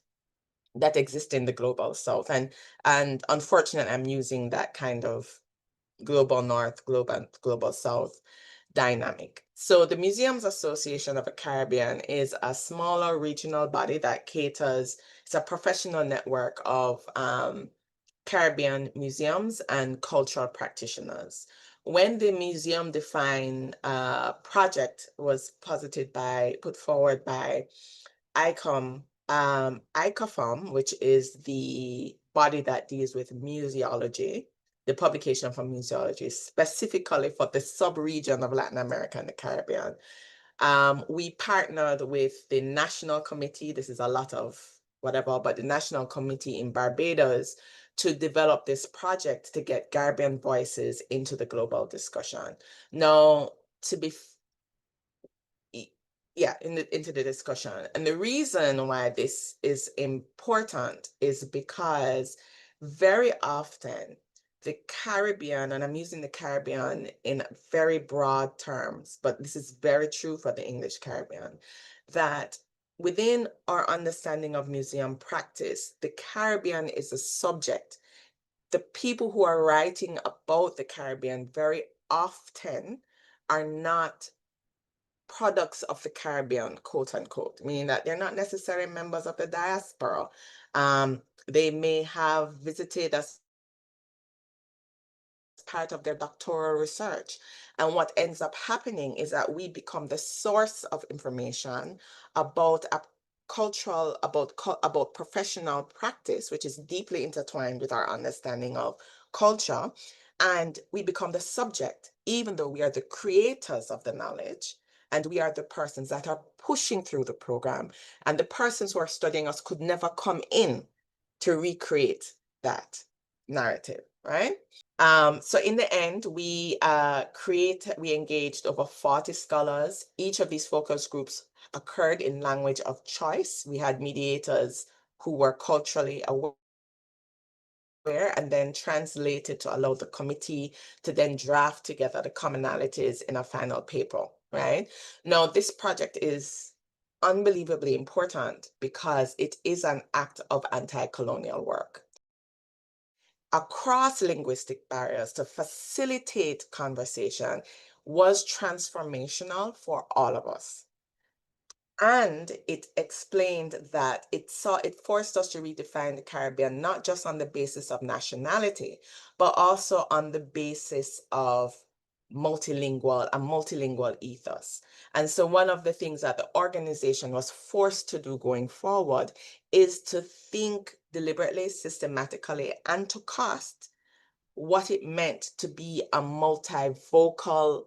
that exist in the global South. And unfortunately, I'm using that kind of global North, global South dynamic. So the Museums Association of the Caribbean is a smaller regional body that caters, it's a professional network of Caribbean museums and cultural practitioners. When the museum define project was put forward by ICOFOM, which is the body that deals with museology, the publication for museology, specifically for the sub-region of Latin America and the Caribbean. We partnered with the National Committee, this is a lot of whatever, but the National Committee in Barbados to develop this project to get Caribbean voices into the global discussion. Now, into the discussion. And the reason why this is important is because very often the Caribbean, and I'm using the Caribbean in very broad terms, but this is very true for the English Caribbean, that within our understanding of museum practice, the Caribbean is a subject. The people who are writing about the Caribbean very often are not products of the Caribbean, quote unquote, meaning that they're not necessarily members of the diaspora. They may have visited as part of their doctoral research. And what ends up happening is that we become the source of information about about professional practice, which is deeply intertwined with our understanding of culture. And we become the subject, even though we are the creators of the knowledge. And we are the persons that are pushing through the program. And the persons who are studying us could never come in to recreate that narrative, right? So in the end, we engaged over 40 scholars. Each of these focus groups occurred in language of choice. We had mediators who were culturally aware and then translated to allow the committee to then draft together the commonalities in a final paper, right? Now, this project is unbelievably important because it is an act of anti-colonial work across linguistic barriers to facilitate conversation was transformational for all of us. And it explained that it forced us to redefine the Caribbean, not just on the basis of nationality, but also on the basis of multilingual ethos. And so one of the things that the organization was forced to do going forward is to think deliberately, systematically, and to cost what it meant to be a multivocal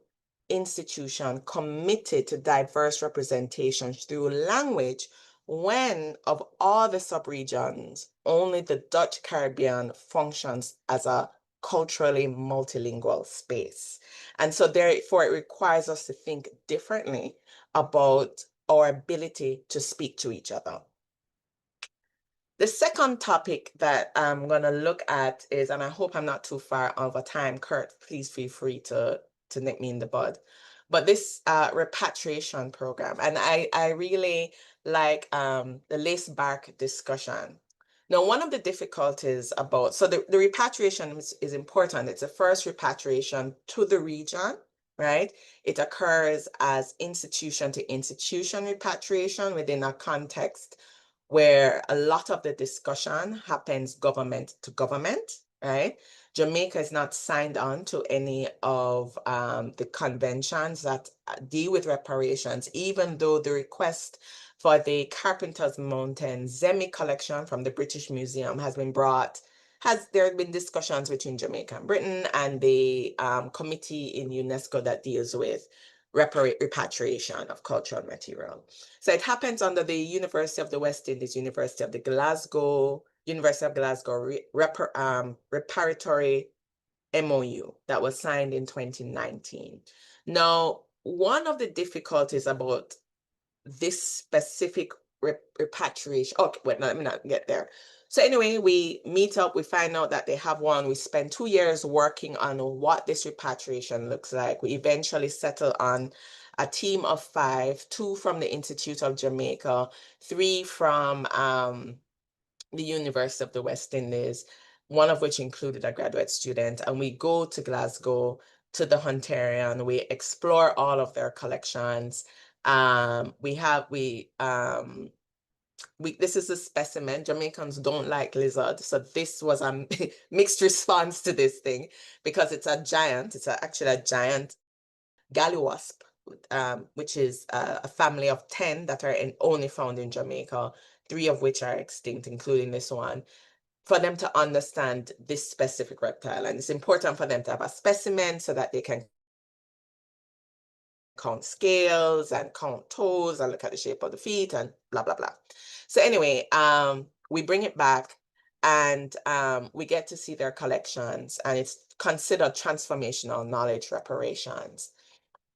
institution committed to diverse representations through language when, of all the subregions, only the Dutch Caribbean functions as a culturally multilingual space. And so therefore it requires us to think differently about our ability to speak to each other. The second topic that I'm going to look at is, and I hope I'm not too far over time, Kirt, please feel free to nip me in the bud, but this repatriation program. And I really like the lace bark discussion. Now, one of the difficulties about, so the repatriation is important. It's the first repatriation to the region, right? It occurs as institution to institution repatriation within a context where a lot of the discussion happens government to government, right? Jamaica is not signed on to any of the conventions that deal with reparations, even though the request for the Carpenter's Mountain Zemi collection from the British Museum has been brought. There have been discussions between Jamaica and Britain and the committee in UNESCO that deals with repatriation of cultural material. So it happens under the University of the West Indies, University of Glasgow reparatory MOU that was signed in 2019. Now, one of the difficulties about this specific repatriation, okay, wait, no, let me not get there. So anyway, we meet up, we find out that they have one. We spend 2 years working on what this repatriation looks like. We eventually settle on a team of 5, 2 from the Institute of Jamaica, 3 from the University of the West Indies. one of which included a graduate student, and we go to Glasgow to the Hunterian. We explore all of their collections. This is a specimen. Jamaicans don't like lizards, so this was a mixed response to this thing, because it's a giant. It's actually a giant gallywasp, which is a family of 10 that are only found in Jamaica, 3 of which are extinct, including this one, for them to understand this specific reptile. And it's important for them to have a specimen so that they can count scales and count toes and look at the shape of the feet and blah, blah, blah. So anyway, we bring it back, and we get to see their collections, and it's considered transformational knowledge reparations.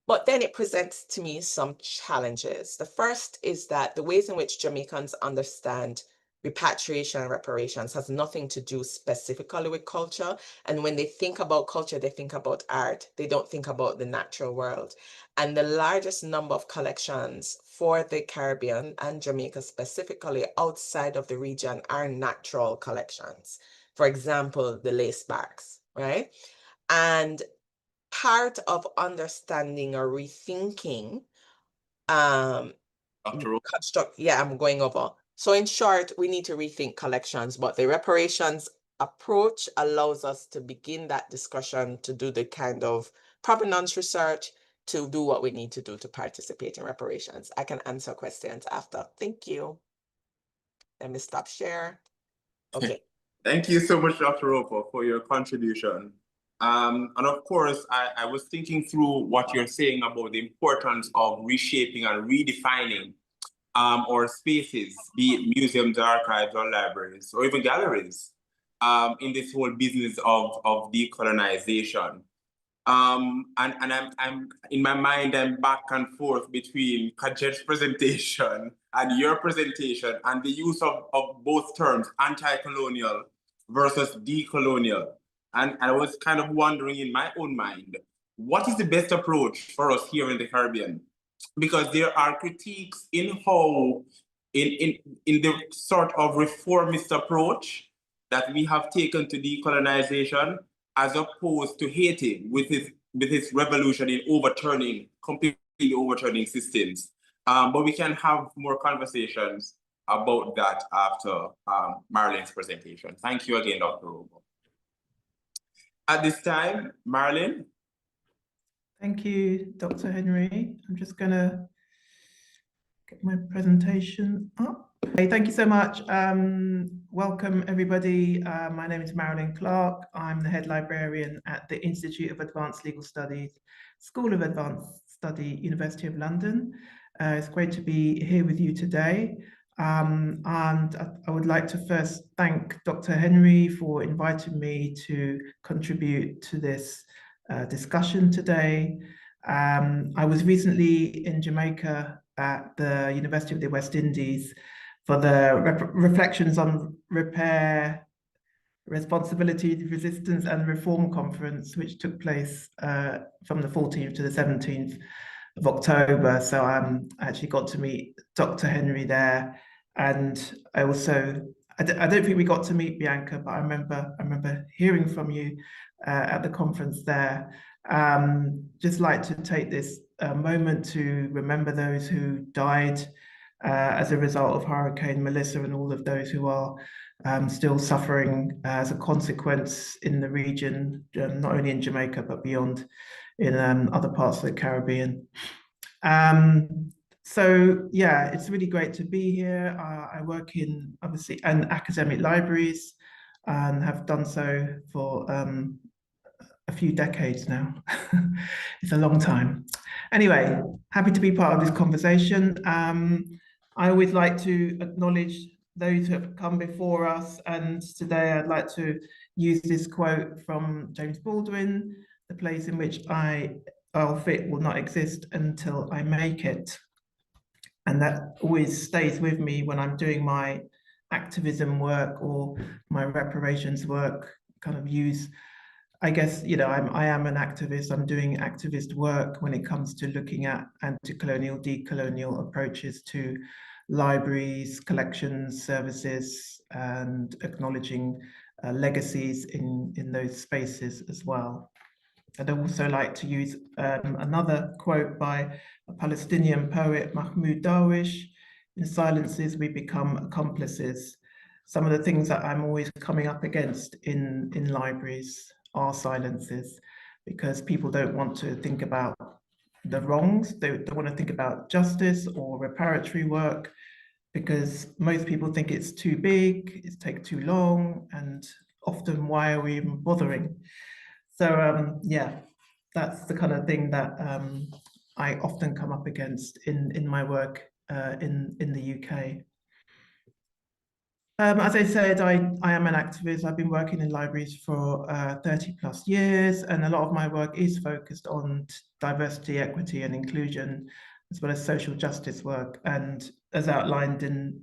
But then it presents to me some challenges. The first is that the ways in which Jamaicans understand repatriation and reparations has nothing to do specifically with culture. And when they think about culture, they think about art. They don't think about the natural world. And the largest number of collections for the Caribbean and Jamaica specifically outside of the region are natural collections. For example, the lace bags, right? And part of understanding or rethinking construct, yeah, I'm going over. So in short, we need to rethink collections, but the reparations approach allows us to begin that discussion, to do the kind of provenance research, to do what we need to do to participate in reparations. I can answer questions after. Thank you. Let me stop share. Okay. Thank you so much, Dr. Roper, for your contribution. And of course, I was thinking through what you're saying about the importance of reshaping and redefining our spaces, be it museums, archives, or libraries, or even galleries, in this whole business of decolonization. And I'm in my mind, I'm back and forth between Kajette's presentation and your presentation, and the use of both terms, anti-colonial versus decolonial. And I was kind of wondering in my own mind, what is the best approach for us here in the Caribbean? Because there are critiques in how, in the sort of reformist approach that we have taken to decolonization, as opposed to Haiti with its revolution in completely overturning systems. But we can have more conversations about that after Marilyn's presentation. Thank you again, Dr. Robo. At this time, Marilyn. Thank you, Dr. Henry. I'm just going to get my presentation up. Okay, thank you so much. Welcome, everybody. My name is Marilyn Clarke. I'm the head librarian at the Institute of Advanced Legal Studies, School of Advanced Study, University of London. It's great to be here with you today. And I would like to first thank Dr. Henry for inviting me to contribute to this discussion today. I was recently in Jamaica at the University of the West Indies for the Reflections on Repair, Responsibility, Resistance and Reform Conference, which took place from the 14th to the 17th of October. So I actually got to meet Dr. Henry there. And I don't think we got to meet Bianca, but I remember hearing from you at the conference there. Just like to take this moment to remember those who died as a result of Hurricane Melissa, and all of those who are still suffering as a consequence in the region, not only in Jamaica, but beyond in other parts of the Caribbean. So yeah, it's really great to be here. I work in obviously academic libraries and have done so for a few decades now. It's a long time. Anyway, happy to be part of this conversation. I always like to acknowledge those who have come before us, and today I'd like to use this quote from James Baldwin: "The place in which I'll fit will not exist until I make it." And that always stays with me when I'm doing my activism work or my reparations work. Kind of use, I guess, you know, I am an activist. I'm doing activist work when it comes to looking at anti-colonial, decolonial approaches to libraries, collections, services, and acknowledging legacies in those spaces as well. I'd also like to use another quote by a Palestinian poet, Mahmoud Darwish: "In silences we become accomplices." Some of the things that I'm always coming up against in libraries are silences, because people don't want to think about the wrongs, they don't want to think about justice or reparatory work, because most people think it's too big, it's take too long, and often why are we even bothering? So yeah, that's the kind of thing that I often come up against in my work in the UK. As I said, I am an activist. I've been working in libraries for 30 plus years, and a lot of my work is focused on diversity, equity, and inclusion, as well as social justice work. And as outlined in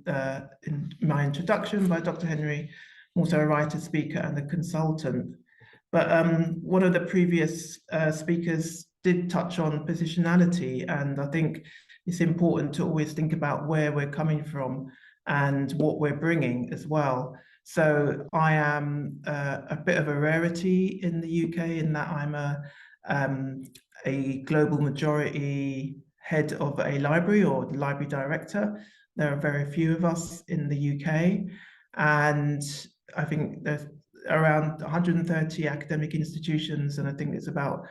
my introduction by Dr. Henry, I'm also a writer, speaker, and a consultant. But one of the previous speakers did touch on positionality, and I think it's important to always think about where we're coming from and what we're bringing as well. So I am a bit of a rarity in the UK in that I'm a global majority head of a library, or library director. There are very few of us in the UK, and I think there's around 130 academic institutions, and I think it's about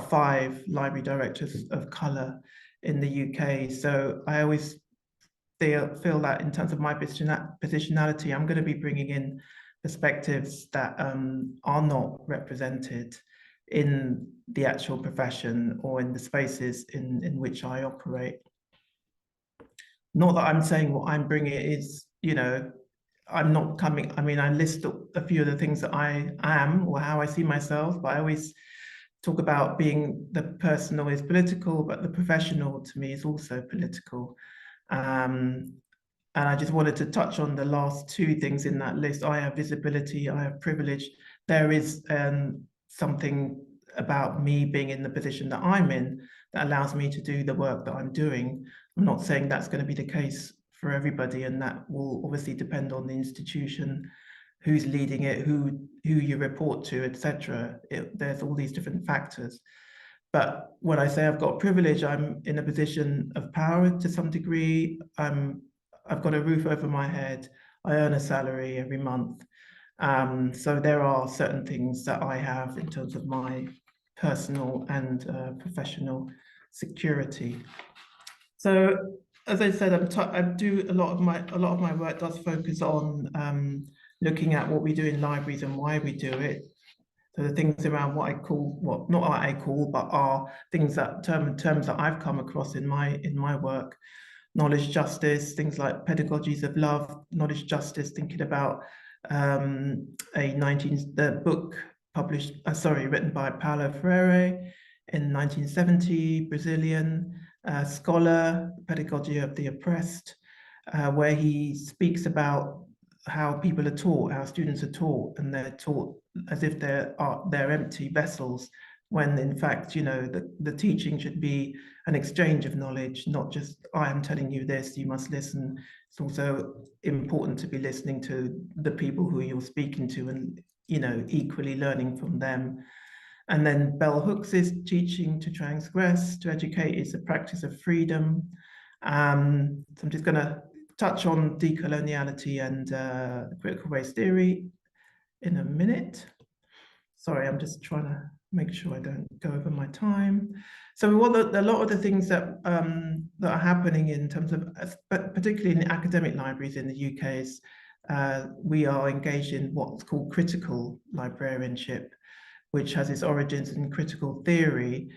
5 library directors of colour in the UK. So I always feel that in terms of my positionality, I'm going to be bringing in perspectives that are not represented in the actual profession or in the spaces in which I operate. Not that I'm saying what I'm bringing is, you know, I'm not coming, I mean, I list a few of the things that I am or how I see myself, but I always talk about being the personal is political, but the professional to me is also political. And I just wanted to touch on the last 2 things in that list. I have visibility, I have privilege. There is something about me being in the position that I'm in that allows me to do the work that I'm doing. I'm not saying that's going to be the case for everybody, and that will obviously depend on the institution, who's leading it, who you report to, etc. There's all these different factors. But when I say I've got privilege, I'm in a position of power to some degree. I've got a roof over my head. I earn a salary every month. So there are certain things that I have in terms of my personal and professional security. So as I said, I do a lot of my work does focus on looking at what we do in libraries and why we do it. So the things around what I call, well, not what I call, but are things that terms that I've come across in my work. Knowledge justice, things like pedagogies of love, knowledge justice, thinking about the book published, written by Paulo Freire in 1970, Brazilian scholar, Pedagogy of the Oppressed, where he speaks about how people are taught, how students are taught, and they're taught as if they're empty vessels, when in fact, you know, the teaching should be an exchange of knowledge, not just, I am telling you this, you must listen. It's also important to be listening to the people who you're speaking to and, you know, equally learning from them. And then bell hooks is teaching to transgress, to educate is a practice of freedom. So I'm just going to touch on decoloniality and critical race theory in a minute. Sorry, I'm just trying to make sure I don't go over my time. So a lot of the things that are happening in terms of, particularly in academic libraries in the UK, is we are engaged in what's called critical librarianship, which has its origins in critical theory,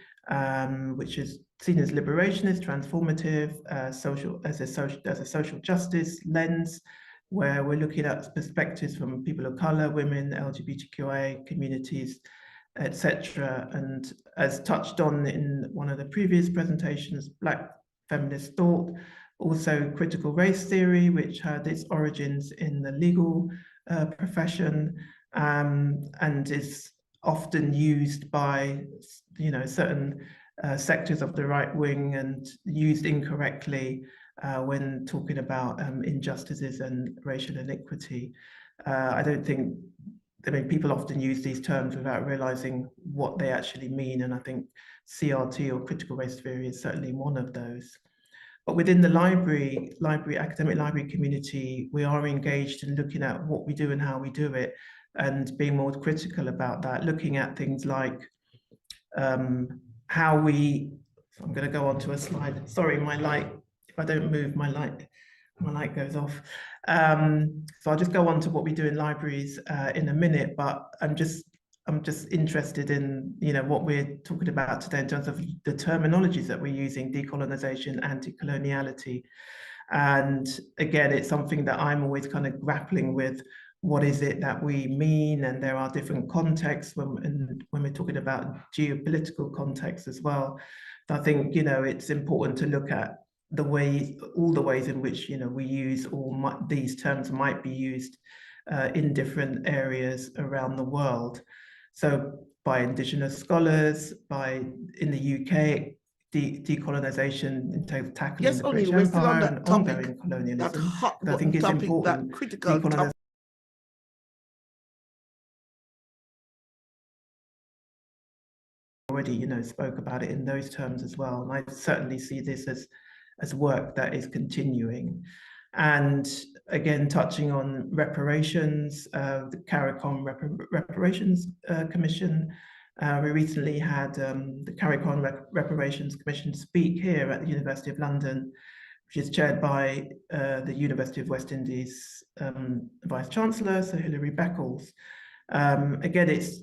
which is seen as liberationist, transformative, as a social justice lens, where we're looking at perspectives from people of color, women, LGBTQIA communities, etc. And as touched on in one of the previous presentations, Black feminist thought, also critical race theory, which had its origins in the legal profession, and is often used by, you know, certain sectors of the right wing and used incorrectly when talking about injustices and racial inequity. I don't think, I mean, people often use these terms without realizing what they actually mean. And I think CRT or critical race theory is certainly one of those. But within the academic library community, we are engaged in looking at what we do and how we do it, and being more critical about that, looking at things like how we, so I'm going to go on to a slide. Sorry, my light, if I don't move, my light goes off. So I'll just go on to what we do in libraries in a minute, but I'm just interested in, you know, what we're talking about today in terms of the terminologies that we're using: decolonization, anti-coloniality. And again, it's something that I'm always kind of grappling with. What is it that we mean? And there are different contexts when we're talking about geopolitical context as well. So I think, you know, it's important to look at the ways, all the ways in which, you know, we use, or these terms might be used in different areas around the world. So by Indigenous scholars, in the UK, decolonization in terms of tackling the British Empire and ongoing colonialism. I think it's important. Critical topic. Already, you know, spoke about it in those terms as well, and I certainly see this as work that is continuing. And again, touching on reparations, the CARICOM Reparations Commission. We recently had the CARICOM Reparations Commission speak here at the University of London, which is chaired by the University of West Indies Vice-Chancellor, Sir Hilary Beckles. Again, it's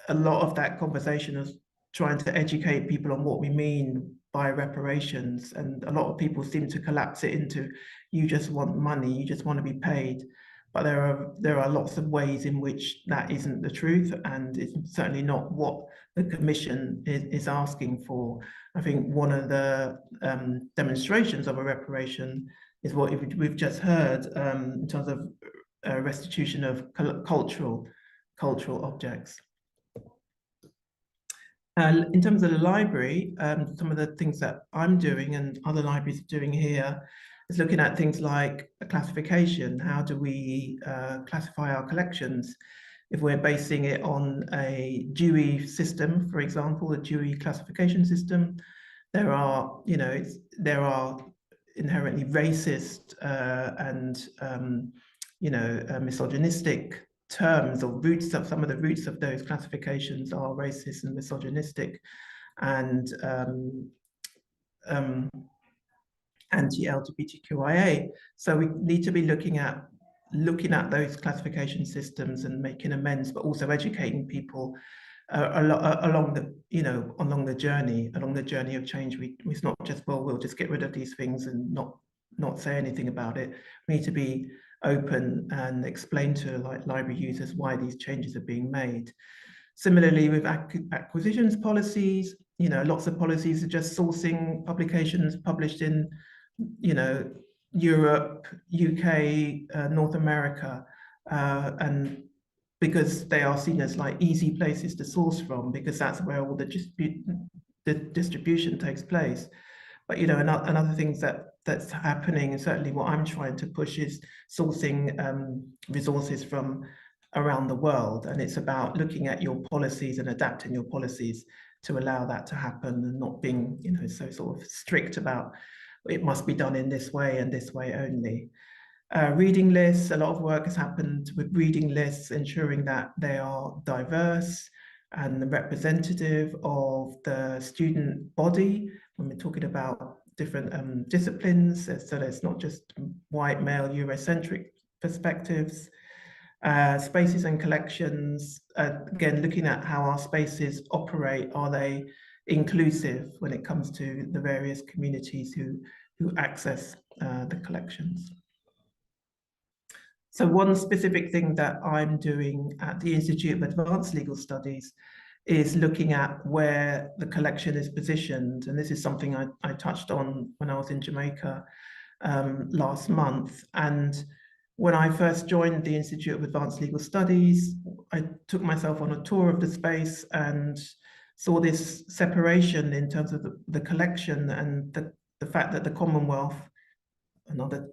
a lot of that conversation is trying to educate people on what we mean by reparations, and a lot of people seem to collapse it into, you just want money, you just want to be paid. But there are lots of ways in which that isn't the truth, and it's certainly not what the Commission is asking for. I think one of the demonstrations of a reparation is what we've just heard in terms of restitution of cultural objects. In terms of the library, some of the things that I'm doing and other libraries are doing here is looking at things like a classification. How do we classify our collections? If we're basing it on a Dewey system, for example, a Dewey classification system, there are, you know, there are inherently racist and you know, misogynistic terms, or roots of some of the roots of those classifications are racist and misogynistic and anti-LGBTQIA. So we need to be looking at those classification systems and making amends, but also educating people along the, you know, along the journey of change. It's not just, well, we'll just get rid of these things and not say anything about it. We need to be open and explain to library users why these changes are being made. Similarly, with acquisitions policies, you know, lots of policies are just sourcing publications published in, you know, Europe, UK, North America, and because they are seen as like easy places to source from, because that's where all the distribution takes place. But, you know, another things that's happening, and certainly what I'm trying to push, is sourcing resources from around the world. And it's about looking at your policies and adapting your policies to allow that to happen, and not being, you know, so sort of strict about it must be done in this way and this way only. Reading lists, a lot of work has happened with reading lists, ensuring that they are diverse and representative of the student body when we're talking about different disciplines, so that it's not just white, male, Eurocentric perspectives. Spaces and collections, again, looking at how our spaces operate. Are they inclusive when it comes to the various communities who access the collections? So one specific thing that I'm doing at the Institute of Advanced Legal Studies is looking at where the collection is positioned. And this is something I touched on when I was in Jamaica last month. And when I first joined the Institute of Advanced Legal Studies, I took myself on a tour of the space and saw this separation in terms of the collection, and the fact that the Commonwealth, another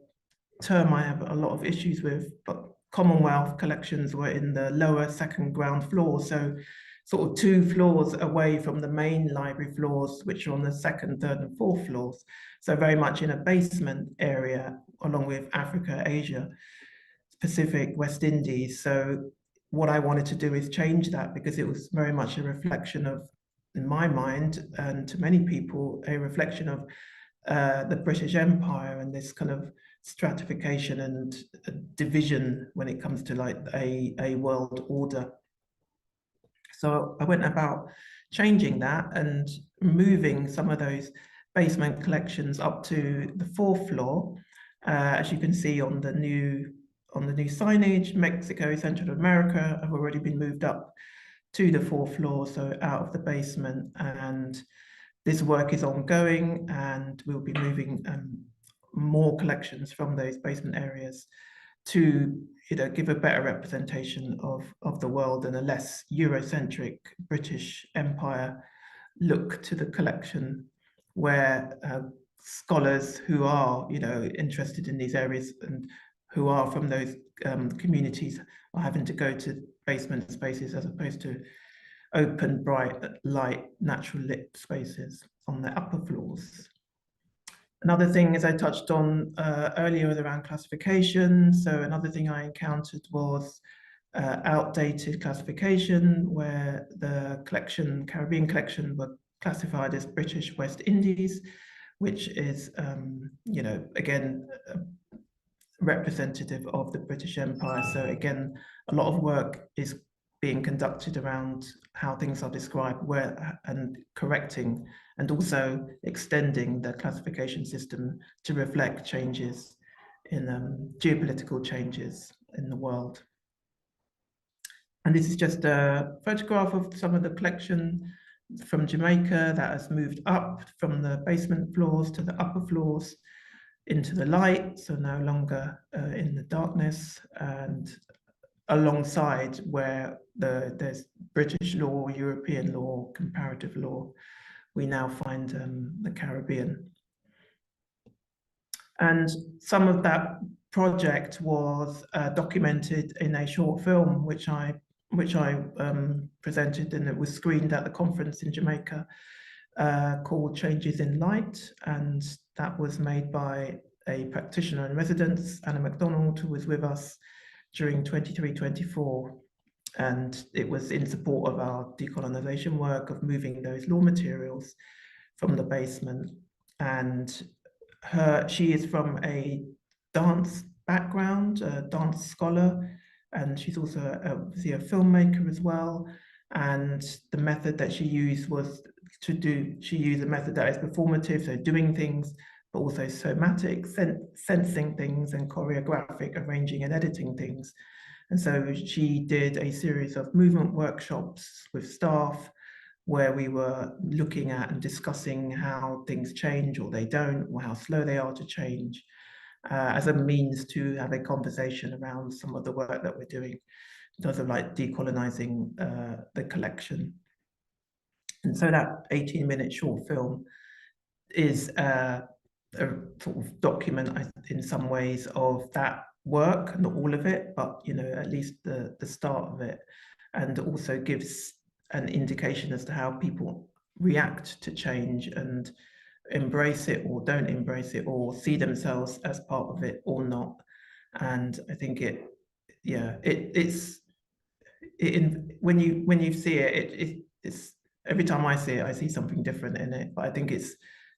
term I have a lot of issues with, but Commonwealth collections were in the lower second ground floor, so sort of 2 floors away from the main library floors, which are on the second, third, and fourth floors. So very much in a basement area, along with Africa, Asia, Pacific, West Indies. So what I wanted to do is change that, because it was very much a reflection of, in my mind, and to many people, a reflection of the British Empire and this kind of stratification and division when it comes to like a world order. So I went about changing that and moving some of those basement collections up to the 4th floor. As you can see on the new signage, Mexico, Central America have already been moved up to the 4th floor, so out of the basement. And this work is ongoing, and we'll be moving more collections from those basement areas to, you know, give a better representation of the world and a less Eurocentric British Empire look to the collection, where scholars who are, you know, interested in these areas and who are from those communities are having to go to basement spaces as opposed to open, bright, light, natural lit spaces on the upper floors. Another thing, as I touched on earlier, was around classification. So another thing I encountered was outdated classification, where the collection, Caribbean collection, were classified as British West Indies, which is, you know, again, representative of the British Empire. So again, a lot of work is being conducted around how things are described, where, and correcting, and also extending the classification system to reflect changes in geopolitical changes in the world. And this is just a photograph of some of the collection from Jamaica that has moved up from the basement floors to the upper floors into the light, so no longer in the darkness, and alongside where there's British law, European law, comparative law, we now find the Caribbean. And some of that project was documented in a short film, which I presented, and it was screened at the conference in Jamaica, called Changes in Light, and that was made by a practitioner in residence, Anna MacDonald, who was with us during 23-24, and it was in support of our decolonization work of moving those law materials from the basement. And she is from a dance background, a dance scholar, and she's also obviously a filmmaker as well. And the method that she used was she used a method that is performative, so doing things, but also somatic, sensing things, and choreographic, arranging and editing things. And so she did a series of movement workshops with staff, where we were looking at and discussing how things change or they don't, or how slow they are to change, as a means to have a conversation around some of the work that we're doing in terms of like decolonizing the collection. And so that 18-minute short film is a sort of document in some ways of that work, not all of it, but, you know, at least the start of it, and also gives an indication as to how people react to change and embrace it or don't embrace it, or see themselves as part of it or not. And I think when you see it, it's every time I see it, I see something different in it. But I think it's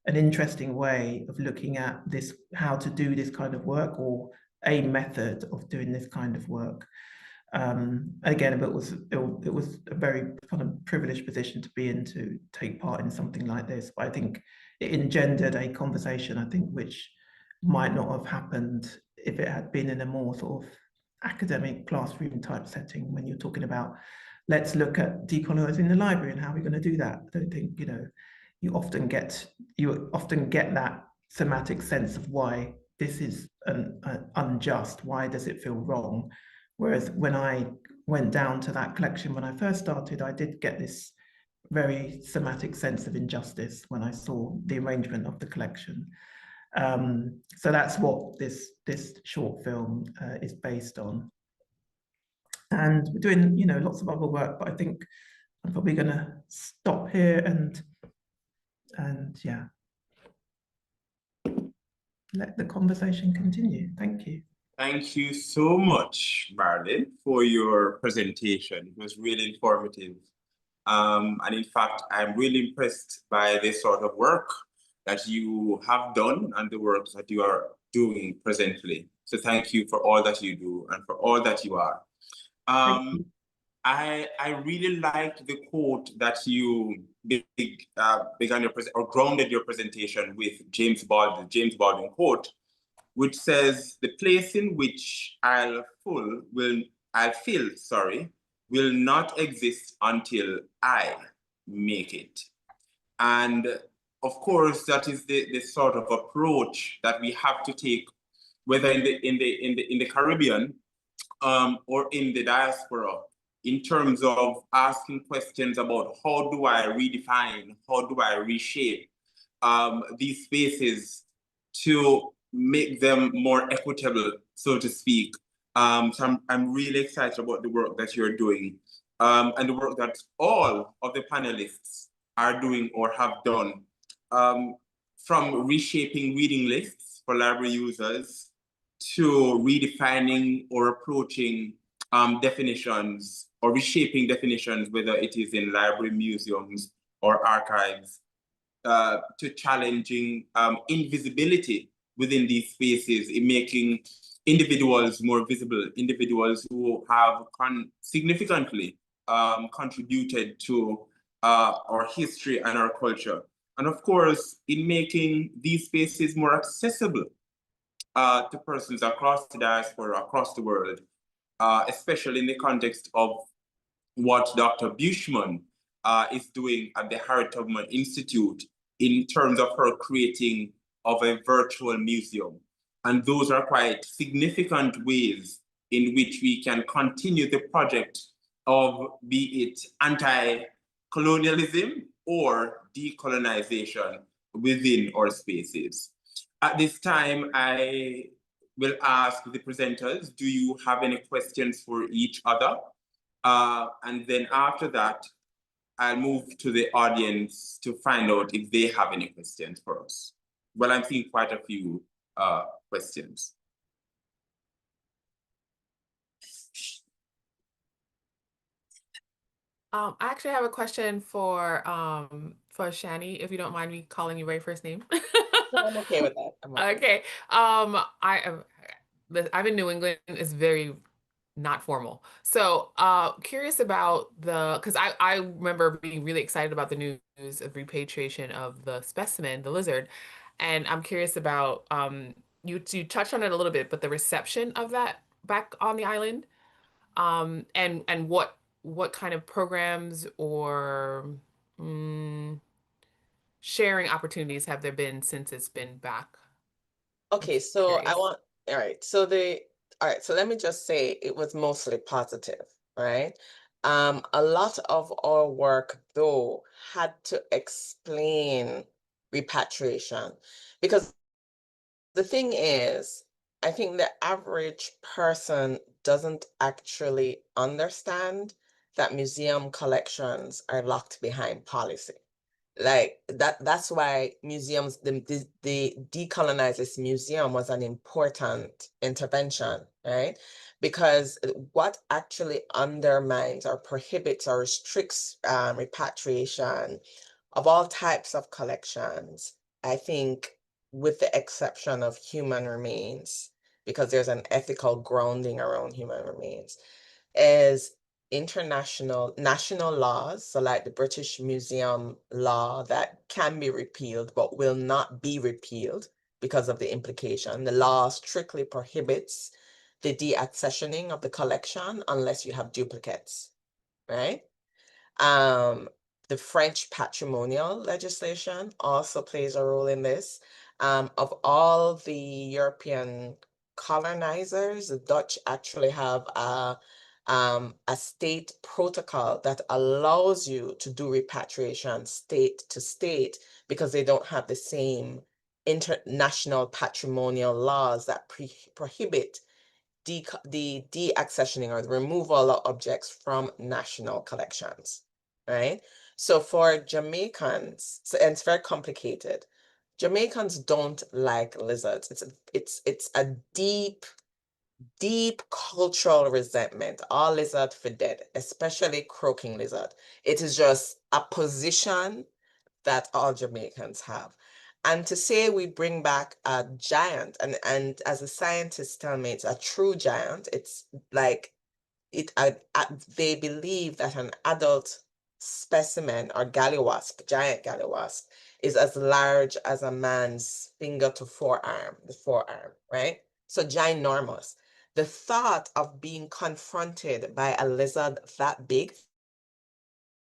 an interesting way of looking at this, how to do this kind of work, or a method of doing this kind of work. Again, it was a very kind of privileged position to be in, to take part in something like this. But I think it engendered a conversation, I think, which might not have happened if it had been in a more sort of academic classroom type setting, when you're talking about, let's look at decolonizing the library and how we're going to do that. I don't think, you know, you often get that somatic sense of why this is unjust, why does it feel wrong? Whereas when I went down to that collection when I first started, I did get this very somatic sense of injustice when I saw the arrangement of the collection. So that's what this short film is based on. And we're doing, you know, lots of other work, but I think I'm probably going to stop here and yeah, let the conversation continue. Thank you. Thank you so much, Marilyn, for your presentation. It was really informative. And in fact, I'm really impressed by the sort of work that you have done and the work that you are doing presently. So thank you for all that you do and for all that you are. I really liked the quote that you began your or grounded your presentation with, James Baldwin quote, which says, "The place in which I'll fill will not exist until I make it." And of course, that is the sort of approach that we have to take, whether in the Caribbean or in the diaspora, in terms of asking questions about how do I redefine, how do I reshape these spaces to make them more equitable, so to speak. So I'm really excited about the work that you're doing and the work that all of the panelists are doing or have done, from reshaping reading lists for library users to redefining or approaching definitions or reshaping definitions, whether it is in library, museums, or archives, to challenging invisibility within these spaces, in making individuals more visible, individuals who have significantly contributed to our history and our culture. And of course, in making these spaces more accessible to persons across the diaspora, across the world, especially in the context of what Dr. Beauchemin is doing at the Harriet Tubman Institute in terms of her creating of a virtual museum. And those are quite significant ways in which we can continue the project of, be it anti-colonialism or decolonization within our spaces. At this time, I will ask the presenters, do you have any questions for each other? And then after that, I'll move to the audience to find out if they have any questions for us. Well, I'm seeing quite a few questions. I actually have a question for Shani, if you don't mind me calling you by first name. No, I'm okay with that. Okay. I'm in New England. It's very not formal. So curious about because I remember being really excited about the news of repatriation of the specimen, the lizard. And I'm curious about, you touched on it a little bit, but the reception of that back on the island, and what kind of programs or sharing opportunities have there been since it's been back? Okay, so all right, so let me just say it was mostly positive, right? A lot of our work though had to explain repatriation, because the thing is, I think the average person doesn't actually understand that museum collections are locked behind policy. Like that's why museums, the Decolonize This Museum was an important intervention, right? Because what actually undermines or prohibits or restricts repatriation of all types of collections, I think, with the exception of human remains, because there's an ethical grounding around human remains, is national laws, so like the British Museum law that can be repealed but will not be repealed because of the implication. The law strictly prohibits the deaccessioning of the collection unless you have duplicates, right? The French patrimonial legislation also plays a role in this. Of all the European colonizers, the Dutch actually have a state protocol that allows you to do repatriation state to state, because they don't have the same international patrimonial laws that prohibit the deaccessioning or the removal of objects from national collections, right? So for Jamaicans, and it's very complicated. Jamaicans don't like lizards. It's a deep cultural resentment. All lizard for dead, especially croaking lizard. It is just a position that all Jamaicans have. And to say we bring back a giant, and as a scientist tell me, it's a true giant. It's like they believe that an adult specimen or gallywasp, giant gallywasp, is as large as a man's finger to forearm, the forearm, right? So ginormous. The thought of being confronted by a lizard that big,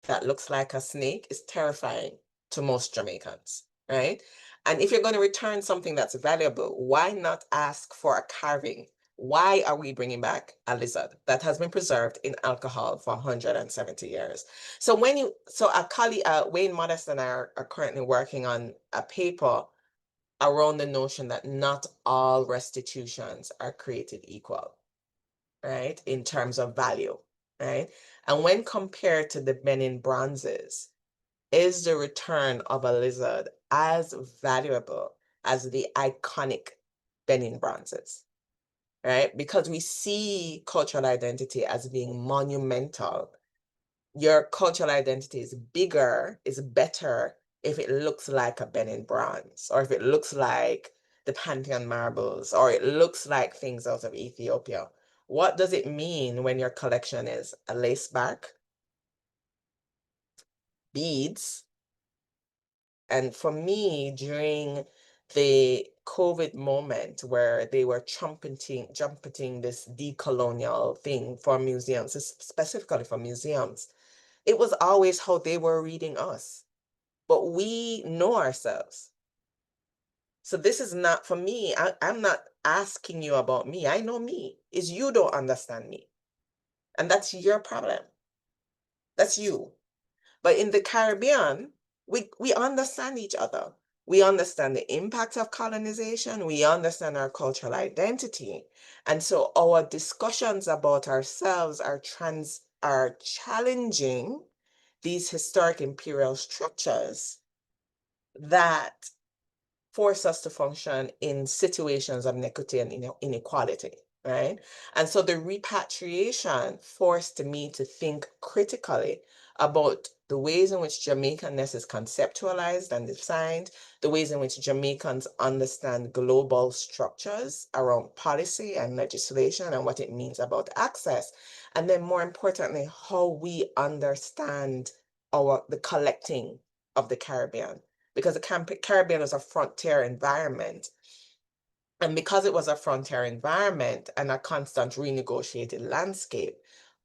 that looks like a snake, is terrifying to most Jamaicans, right? And if you're going to return something that's valuable, why not ask for a carving? Why are we bringing back a lizard that has been preserved in alcohol for 170 years? So a colleague, Wayne Modest and I are currently working on a paper around the notion that not all restitutions are created equal, right? In terms of value, right? And when compared to the Benin bronzes, is the return of a lizard as valuable as the iconic Benin bronzes, right? Because we see cultural identity as being monumental. Your cultural identity is bigger, is better if it looks like a Benin bronze, or if it looks like the Pantheon marbles, or it looks like things out of Ethiopia. What does it mean when your collection is a lace back, beads? And for me, during the COVID moment where they were trumpeting this decolonial thing for museums, specifically for museums, it was always how they were reading us. But we know ourselves. So this is not for me. I'm not asking you about me. I know me. It's you don't understand me. And that's your problem. That's you. But in the Caribbean, we understand each other. We understand the impact of colonization. We understand our cultural identity. And so our discussions about ourselves are challenging these historic imperial structures that force us to function in situations of inequity and inequality, right? And so the repatriation forced me to think critically about the ways in which Jamaicanness is conceptualized and defined, the ways in which Jamaicans understand global structures around policy and legislation and what it means about access. And then more importantly, how we understand the collecting of the Caribbean, because the Caribbean is a frontier environment. And because it was a frontier environment and a constant renegotiated landscape,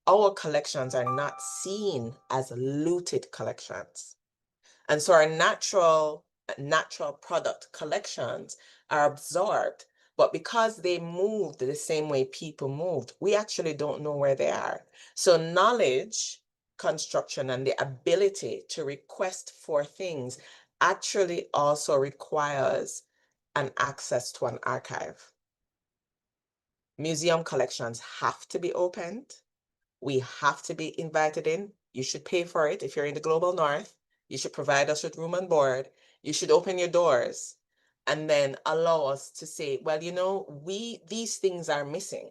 our collections are not seen as looted collections. And so our natural product collections are absorbed, but because they moved the same way people moved, we actually don't know where they are. So knowledge construction and the ability to request for things actually also requires an access to an archive. Museum collections have to be opened. We have to be invited in. You should pay for it if you're in the global north. You should provide us with room and board. You should open your doors and then allow us to say, well, you know, these things are missing,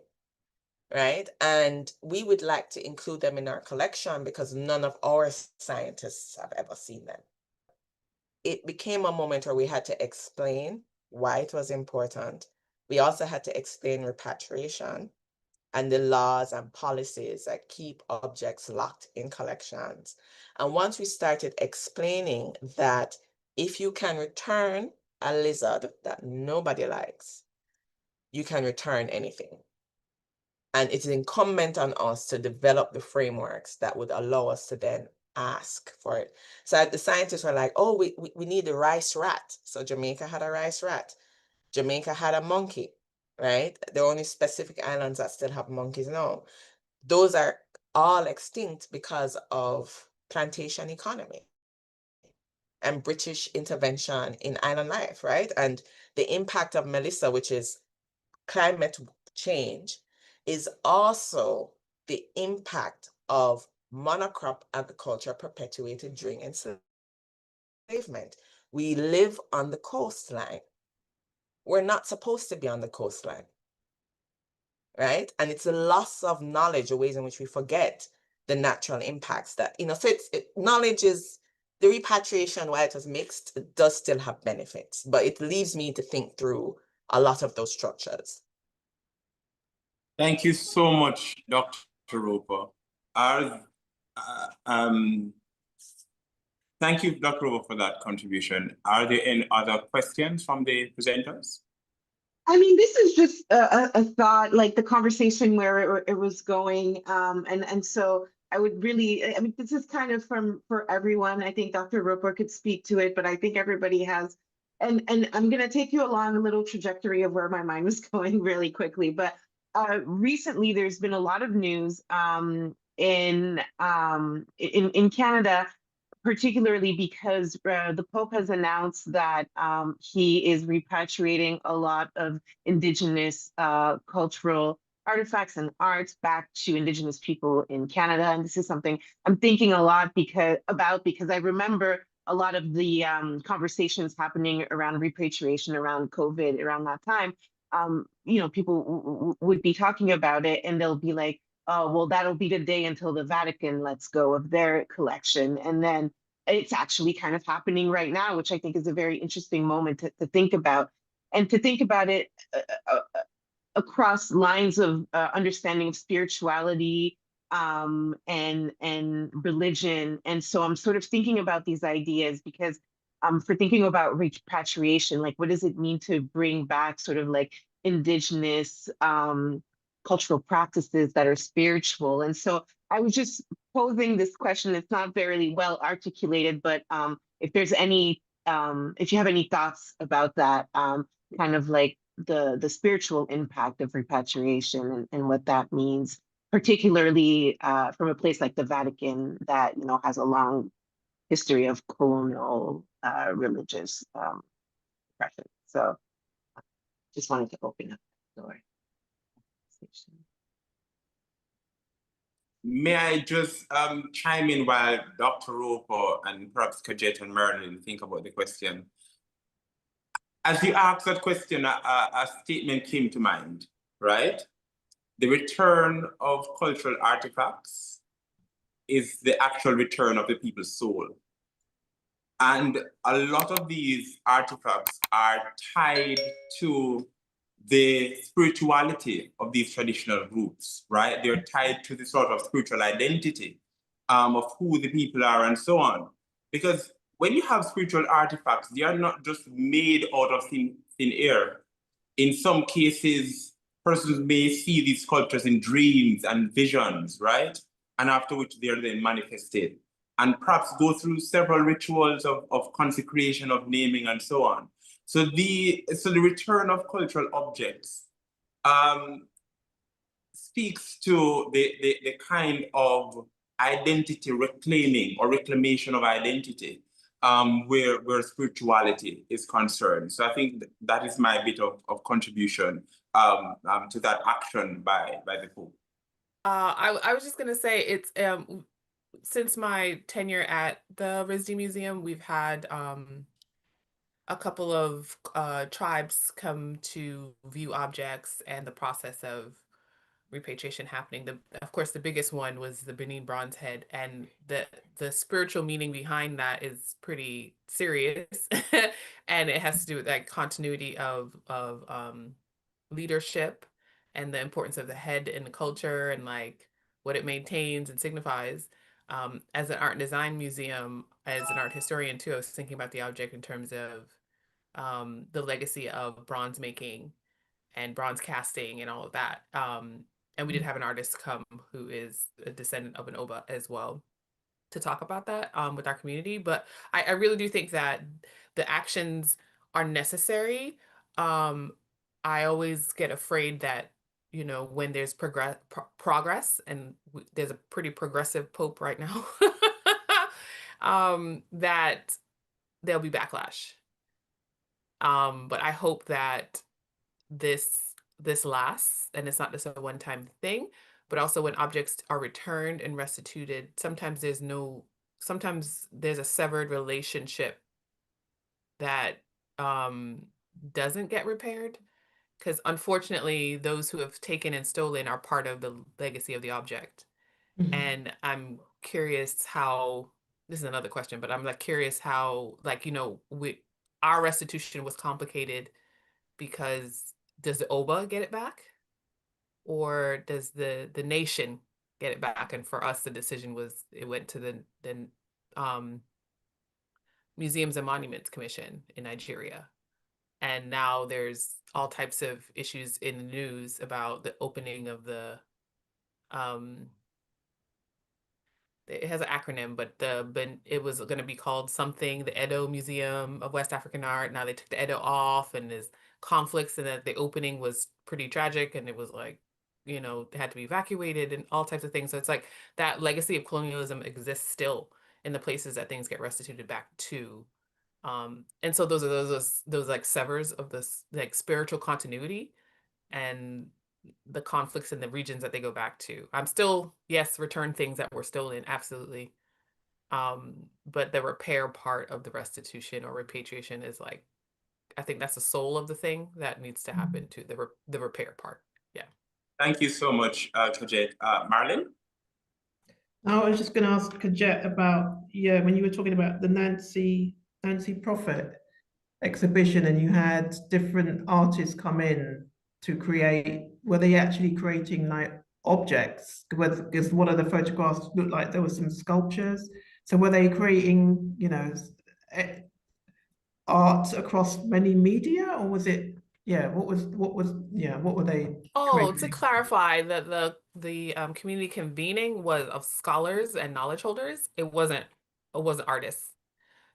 right? And we would like to include them in our collection because none of our scientists have ever seen them. It became a moment where we had to explain why it was important. We also had to explain repatriation and the laws and policies that keep objects locked in collections. And once we started explaining that if you can return a lizard that nobody likes, you can return anything. And it is incumbent on us to develop the frameworks that would allow us to then ask for it. So the scientists were like, oh, we need a rice rat. So Jamaica had a rice rat. Jamaica had a monkey, right? There are only specific islands that still have monkeys now. Those are all extinct because of plantation economy and British intervention in island life, right? And the impact of Melissa, which is climate change, is also the impact of monocrop agriculture perpetuated during enslavement. We live on the coastline. We're not supposed to be on the coastline, right? And it's a loss of knowledge, the ways in which we forget the natural impacts that, so knowledge is, the repatriation, while it was mixed, it does still have benefits, but it leaves me to think through a lot of those structures. Thank you so much, Dr. Roper. Thank you, Dr. Roper, for that contribution. Are there any other questions from the presenters? I mean, this is just a thought, like the conversation where it was going. And so I would really, I mean, this is kind of for everyone. I think Dr. Roper could speak to it, but I think everybody has, and I'm going to take you along a little trajectory of where my mind was going really quickly. But recently, there's been a lot of news in Canada, particularly because the Pope has announced that he is repatriating a lot of Indigenous cultural artifacts and arts back to Indigenous people in Canada. And this is something I'm thinking a lot because I remember a lot of the conversations happening around repatriation, around COVID, around that time. People would be talking about it and they'll be like, oh, well, that'll be the day until the Vatican lets go of their collection. And then it's actually kind of happening right now, which I think is a very interesting moment to think about. And to think about it across lines of understanding of spirituality and religion. And so I'm sort of thinking about these ideas because for thinking about repatriation, like what does it mean to bring back sort of like Indigenous cultural practices that are spiritual? And so I was just posing this question. It's not very well articulated, but if there's any, if you have any thoughts about that, kind of like the spiritual impact of repatriation and what that means, particularly from a place like the Vatican that has a long history of colonial religious oppression. So just wanted to open up the door. May I just chime in while Dr. Roper and perhaps Kajette and Marilyn think about the question? As you asked that question, a statement came to mind, right? The return of cultural artifacts is the actual return of the people's soul. And a lot of these artifacts are tied to the spirituality of these traditional groups, right? They're tied to the sort of spiritual identity of who the people are and so on. Because when you have spiritual artifacts, they are not just made out of thin air. In some cases, persons may see these sculptures in dreams and visions, right? And after which they are then manifested and perhaps go through several rituals of consecration, of naming and so on. So the return of cultural objects speaks to the kind of identity reclaiming or reclamation of identity where spirituality is concerned. So I think that is my bit of contribution to that action by the Pope. I was just gonna say it's since my tenure at the RISD Museum, we've had a couple of tribes come to view objects and the process of repatriation happening. Of course, the biggest one was the Benin bronze head, and the spiritual meaning behind that is pretty serious, and it has to do with that continuity of leadership and the importance of the head in the culture and like what it maintains and signifies. As an art and design museum, as an art historian too, I was thinking about the object in terms of the legacy of bronze making and bronze casting and all of that. And we did have an artist come who is a descendant of an Oba as well to talk about that with our community. But I really do think that the actions are necessary. I always get afraid that, when there's progress, and there's a pretty progressive Pope right now, that there'll be backlash. But I hope that this this lasts and it's not just a one-time thing, but also when objects are returned and restituted, sometimes there's a severed relationship that doesn't get repaired. Because unfortunately, those who have taken and stolen are part of the legacy of the object. And I'm curious how, this is another question, but I'm like curious how, like, our restitution was complicated because does the OBA get it back? Or does the nation get it back? And for us, the decision was it went to the Museums and Monuments Commission in Nigeria. And now there's all types of issues in the news about the opening of the it has an acronym, but it was going to be called something, the Edo Museum of West African Art. Now they took the Edo off, and there's conflicts, and that the opening was pretty tragic, and it was like, they had to be evacuated and all types of things. So it's like that legacy of colonialism exists still in the places that things get restituted back to. And so those are those like severs of this like spiritual continuity and the conflicts in the regions that they go back to. I'm still, yes, return things that were stolen, absolutely. But the repair part of the restitution or repatriation is like, I think that's the soul of the thing that needs to happen too, the repair part. Yeah. Thank you so much, Kajette. Marilyn? I was just going to ask Kajette about, when you were talking about the Nancy Prophet exhibition and you had different artists come in to create, were they actually creating like objects? Because one of the photographs looked like there were some sculptures. So were they creating, art across many media, or was it, what were they Oh, to creating? clarify, the community convening was of scholars and knowledge holders. It wasn't artists.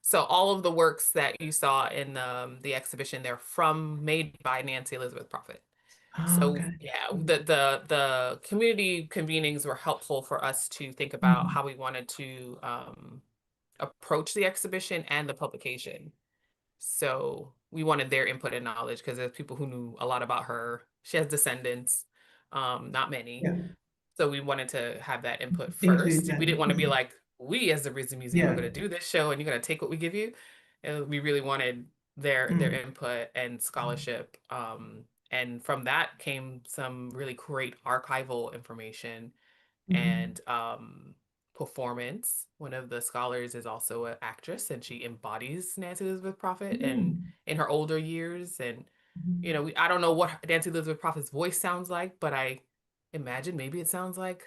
So all of the works that you saw in the exhibition, they're made by Nancy Elizabeth Prophet. So Okay. yeah, the community convenings were helpful for us to think about how we wanted to approach the exhibition and the publication. So we wanted their input and knowledge because there's people who knew a lot about her. She has descendants, not many. Yeah. So we wanted to have that input Include first. them. We didn't want to be like, we as the Risen Museum are Yeah. going to do this show and you're going to take what we give you. And we really wanted their input and scholarship. And from that came some really great archival information and performance. One of the scholars is also an actress and she embodies Nancy Elizabeth Prophet and in her older years. And I don't know what Nancy Elizabeth Prophet's voice sounds like, but I imagine maybe it sounds like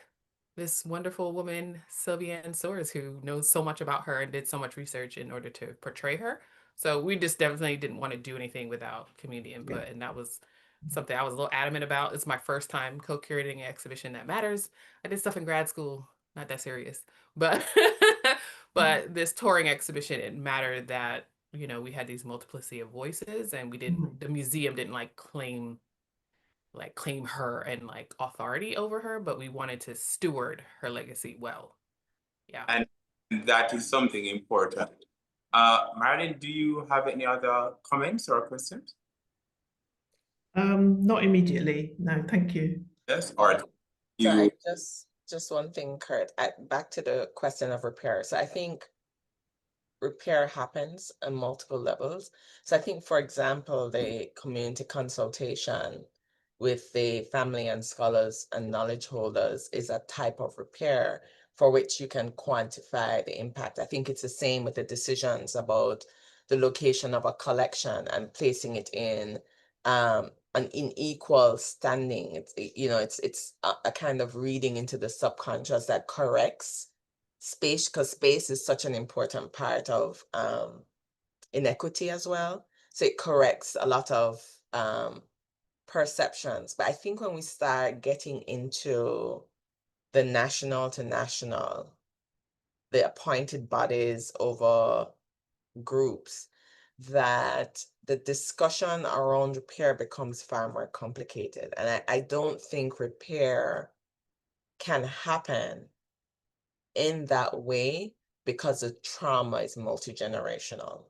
this wonderful woman, Sylviane Soares, who knows so much about her and did so much research in order to portray her. So we just definitely didn't want to do anything without community input. And that was something I was a little adamant about. It's my first time co-curating an exhibition that matters. I did stuff in grad school, not that serious, but but this touring exhibition, it mattered that we had these multiplicity of voices, and the museum didn't claim her and authority over her, but we wanted to steward her legacy well. Yeah. And that is something important. Marilyn, do you have any other comments or questions? Not immediately. No, thank you. Yes, or Sorry, just one thing, Kurt. Back to the question of repair. So I think repair happens on multiple levels. So I think, for example, the community consultation with the family and scholars and knowledge holders is a type of repair for which you can quantify the impact. I think it's the same with the decisions about the location of a collection and placing it in an unequal standing. It's a kind of reading into the subconscious that corrects space, because space is such an important part of inequity as well. So it corrects a lot of perceptions. But I think when we start getting into the national to national, the appointed bodies over groups, that the discussion around repair becomes far more complicated. And I don't think repair can happen in that way because the trauma is multi-generational.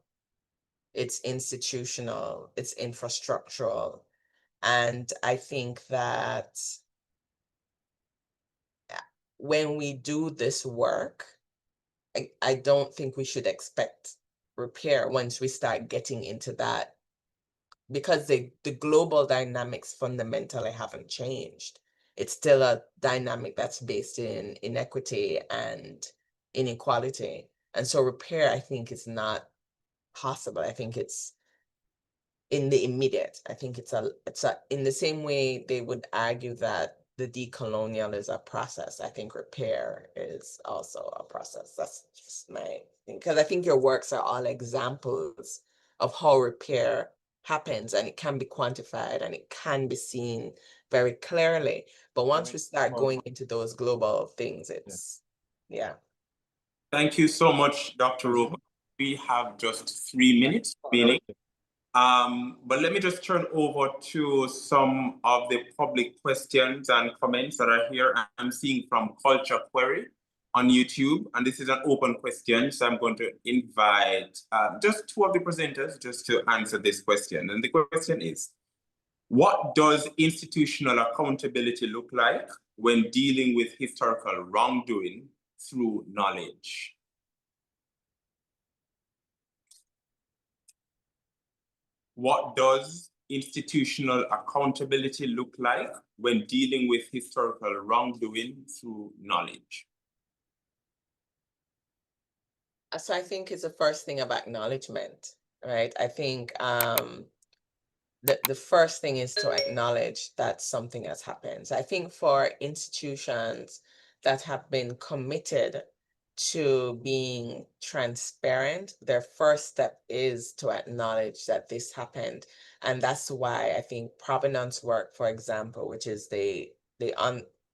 It's institutional, it's infrastructural. And I think that when we do this work, I don't think we should expect repair once we start getting into that, because the global dynamics fundamentally haven't changed. It's still a dynamic that's based in inequity and inequality. And so repair, I think, is not possible. I think it's in the immediate. I think it's in the same way they would argue that the decolonial is a process. I think repair is also a process. That's just my thing, because I think your works are all examples of how repair happens, and it can be quantified and it can be seen very clearly. But once we start going into those global things, it's, yeah. Thank you so much, Dr. Roper. We have just 3 minutes remaining. But let me just turn over to some of the public questions and comments that are here. I'm seeing from Culture Query on YouTube, and this is an open question. So I'm going to invite just 2 of the presenters just to answer this question. And the question is, what does institutional accountability look like when dealing with historical wrongdoing through knowledge? What does institutional accountability look like when dealing with historical wrongdoing through knowledge? So I think it's the first thing of acknowledgement, right? I think the first thing is to acknowledge that something has happened. So I think for institutions that have been committed to being transparent, their first step is to acknowledge that this happened. And that's why I think provenance work, for example, which is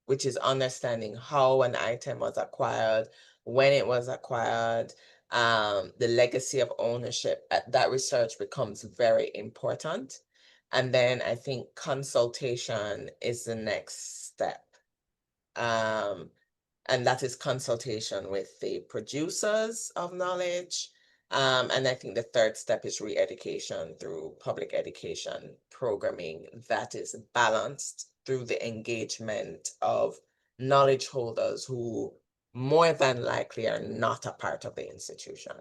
which is understanding how an item was acquired, when it was acquired, the legacy of ownership, that research becomes very important. And then I think consultation is the next step. And that is consultation with the producers of knowledge. And I think the third step is re-education through public education programming that is balanced through the engagement of knowledge holders who more than likely are not a part of the institution.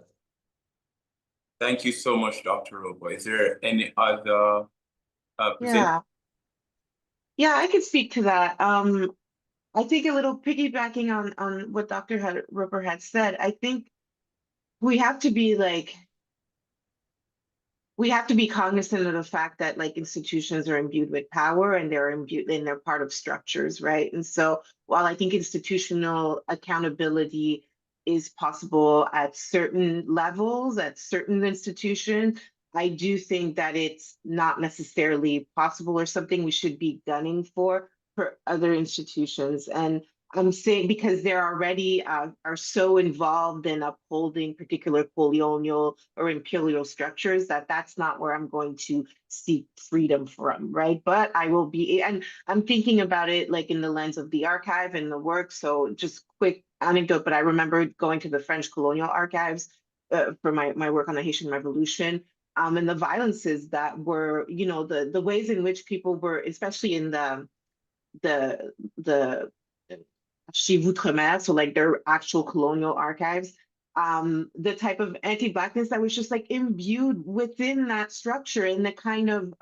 Thank you so much, Dr. Roper. Is there any other Yeah, I can speak to that. I think a little piggybacking on what Dr. Roper had said, I think we have to be cognizant of the fact that like institutions are imbued with power and they're part of structures, right? And so while I think institutional accountability is possible at certain levels, at certain institutions, I do think that it's not necessarily possible or something we should be gunning for other institutions. And I'm saying because they're already are so involved in upholding particular colonial or imperial structures that that's not where I'm going to seek freedom from, right? But I will be, and I'm thinking about it like in the lens of the archive and the work. So just quick anecdote, but I remember going to the French colonial archives for my work on the Haitian Revolution. And the violences that were, you know, the ways in which people were, especially in the chez Outremer, so like their actual colonial archives, the type of anti-Blackness that was just like imbued within that structure and the kind of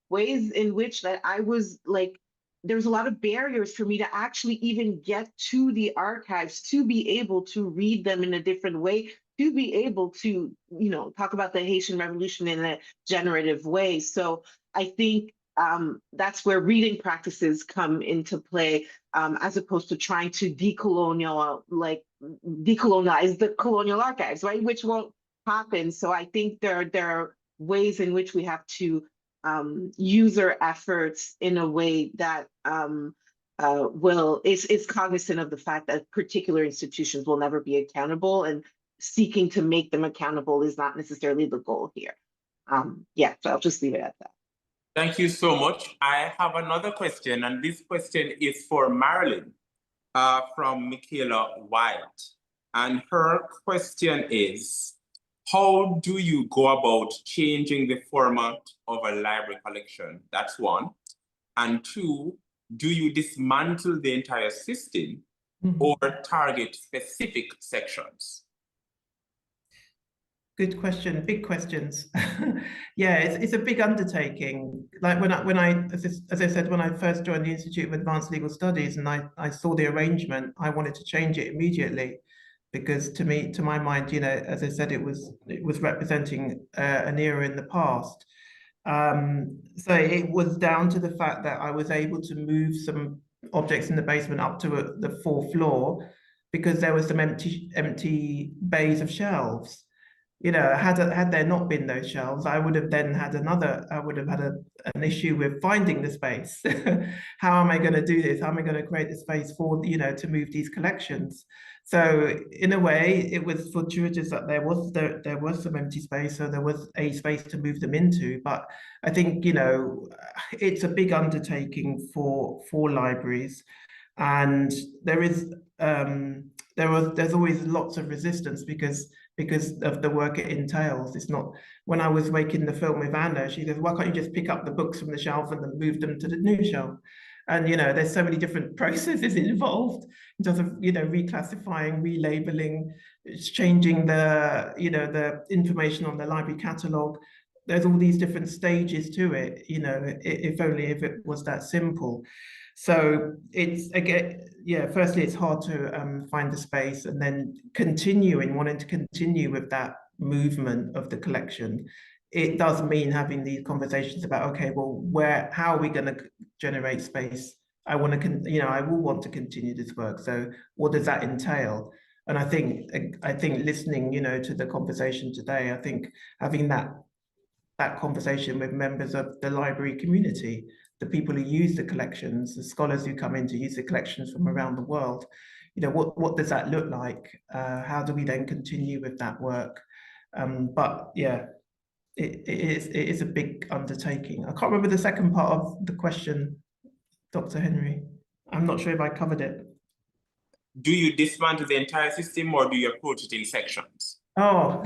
ways in which that I was like, there was a lot of barriers for me to actually even get to the archives, to be able to read them in a different way, to be able to, you know, talk about the Haitian Revolution in a generative way. So I think that's where reading practices come into play, as opposed to trying to decolonialize the colonial archives, right? Which won't happen. So I think there are ways in which we have to use our efforts in a way that is cognizant of the fact that particular institutions will never be accountable, and seeking to make them accountable is not necessarily the goal here. Yeah, so I'll just leave it at that. Thank you so much. I have another question, and this question is for Marilyn from Michaela White. And her question is, how do you go about changing the format of a library collection? That's one. And two, do you dismantle the entire system Mhm. or target specific sections? Good question, big questions. Yeah, it's a big undertaking. Like when I as I said, when I first joined the Institute of Advanced Legal Studies and I saw the arrangement, I wanted to change it immediately because to my mind, you know, as I said, it was representing an era in the past. So it was down to the fact that I was able to move some objects in the basement up to the fourth floor because there was some empty bays of shelves. You know, had there not been those shelves, I would have had an issue with finding the space. How am I going to do this? How am I going to create the space for, you know, to move these collections? So in a way, it was fortuitous that there was some empty space, so there was a space to move them into. But I think, you know, it's a big undertaking for libraries, and there's always lots of resistance because of the work it entails. It's not, when I was making the film with Anna, she goes, why can't you just pick up the books from the shelf and then move them to the new shelf? And, you know, there's so many different processes involved in terms of, you know, reclassifying, relabeling, changing the, you know, the information on the library catalogue. There's all these different stages to it, you know, if only if it was that simple. So it's, again, yeah, firstly, it's hard to find the space, and then wanting to continue with that movement of the collection. It does mean having these conversations about, okay, well, how are we going to generate space? I will want to continue this work. So what does that entail? And I think listening, you know, to the conversation today, I think having that conversation with members of the library community, the people who use the collections, the scholars who come in to use the collections from around the world, you know, what does that look like? How do we then continue with that work? But yeah, it is a big undertaking. I can't remember the second part of the question, Dr. Henry. I'm not sure if I covered it. Do you dismantle the entire system or do you approach it in sections? Oh,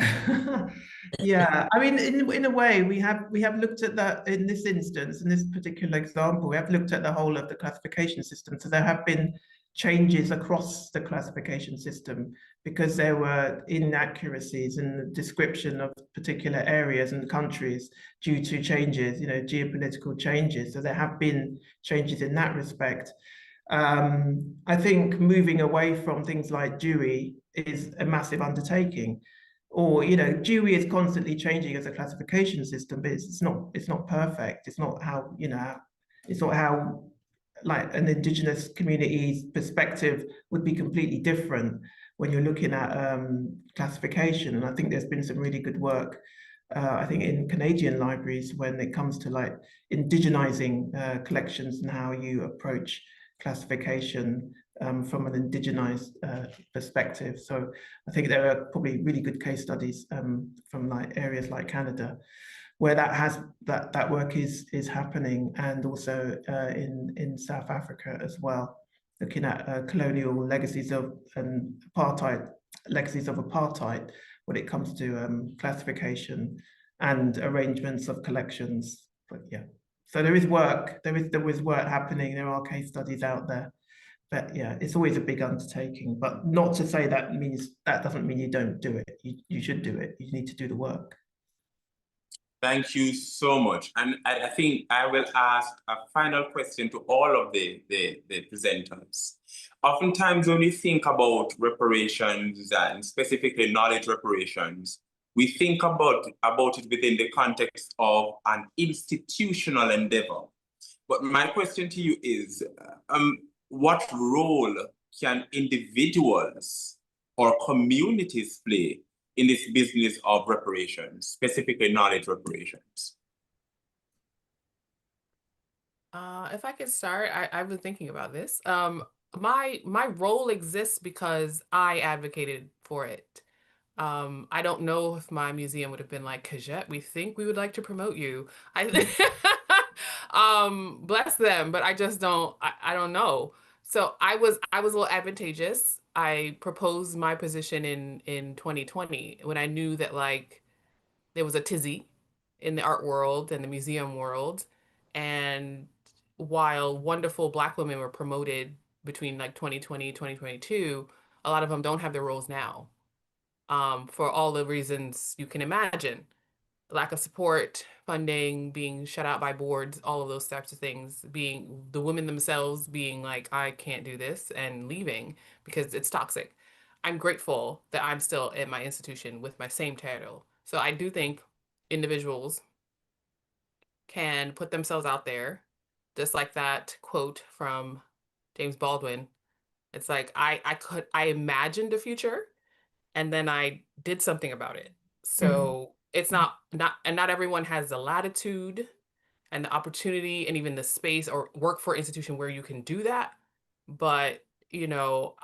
yeah. I mean, in a way, we have looked at that in this instance, in this particular example, we have looked at the whole of the classification system. So there have been changes across the classification system because there were inaccuracies in the description of particular areas and countries due to changes, you know, geopolitical changes. So there have been changes in that respect. I think moving away from things like Dewey is a massive undertaking. Or, you know, Dewey is constantly changing as a classification system, but it's not perfect. It's not how, you know, it's not how like an indigenous community's perspective would be completely different when you're looking at classification. And I think there's been some really good work, I think, in Canadian libraries when it comes to like indigenizing collections and how you approach classification from an indigenized perspective. So I think there are probably really good case studies from like areas like Canada where that work is happening, and also in South Africa as well, looking at colonial legacies of apartheid when it comes to classification and arrangements of collections. But yeah, so there is work happening. There are case studies out there. But yeah, it's always a big undertaking, but not to say that doesn't mean you don't do it. You should do it. You need to do the work. Thank you so much. And I think I will ask a final question to all of the presenters. Oftentimes when we think about reparations and specifically knowledge reparations, we think about it within the context of an institutional endeavor. But my question to you is, what role can individuals or communities play in this business of reparations, specifically knowledge reparations? If I could start, I've been thinking about this. My role exists because I advocated for it. I don't know if my museum would have been like, Kajette, we think we would like to promote you. Bless them, but I just don't, I don't know. So I was a little advantageous. I proposed my position in 2020 when I knew that like there was a tizzy in the art world and the museum world. And while wonderful Black women were promoted between like 2020, 2022, a lot of them don't have their roles now, for all the reasons you can imagine. Lack of support, funding, being shut out by boards, all of those types of things, being the women themselves being like, I can't do this, and leaving because it's toxic. I'm grateful that I'm still at my institution with my same title. So I do think individuals can put themselves out there, just like that quote from James Baldwin. It's like I imagined a future and then I did something about it. So it's not everyone has the latitude and the opportunity and even the space or work for an institution where you can do that. But you know,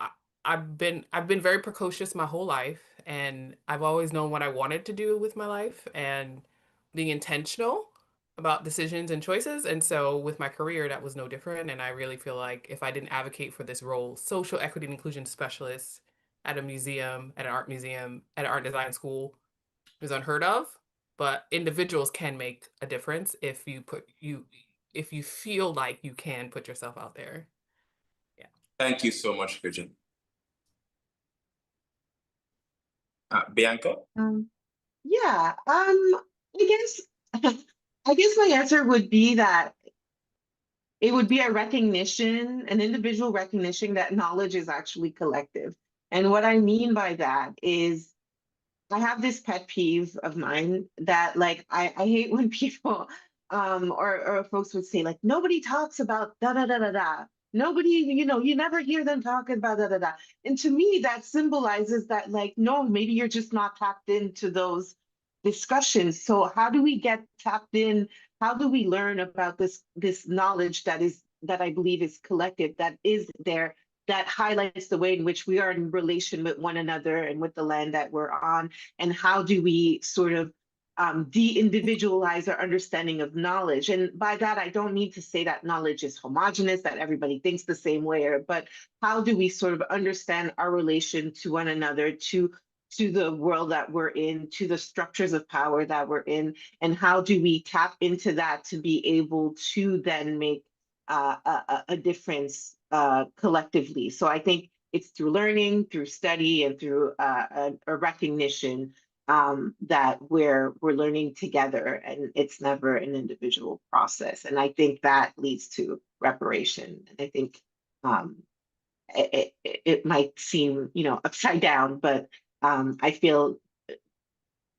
I've been very precocious my whole life, and I've always known what I wanted to do with my life and being intentional about decisions and choices. And so with my career, that was no different. And I really feel like if I didn't advocate for this role, social equity and inclusion specialist at a museum, at an art museum, at an art design school, is unheard of. But individuals can make a difference if you feel like you can put yourself out there. Yeah. Thank you so much, Kajette. Bianca? Yeah, I guess my answer would be that it would be a recognition, an individual recognition that knowledge is actually collective. And what I mean by that is I have this pet peeve of mine that like I hate when people or folks would say like nobody talks about da da da da da. Nobody, you never hear them talking about da da da. And to me, that symbolizes that like, no, maybe you're just not tapped into those discussions. So how do we get tapped in? How do we learn about this knowledge that I believe is collective, that is there, that highlights the way in which we are in relation with one another and with the land that we're on, and how do we sort of de-individualize our understanding of knowledge. And by that, I don't mean to say that knowledge is homogenous, that everybody thinks the same way, but how do we sort of understand our relation to one another, to the world that we're in, to the structures of power that we're in, and how do we tap into that to be able to then make a difference collectively. So I think it's through learning, through study, and through a recognition that we're learning together, and it's never an individual process. And I think that leads to reparation. And I think it might seem, upside down, but I feel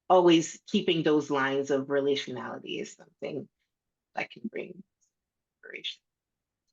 always keeping those lines of relationality is something that can bring reparation.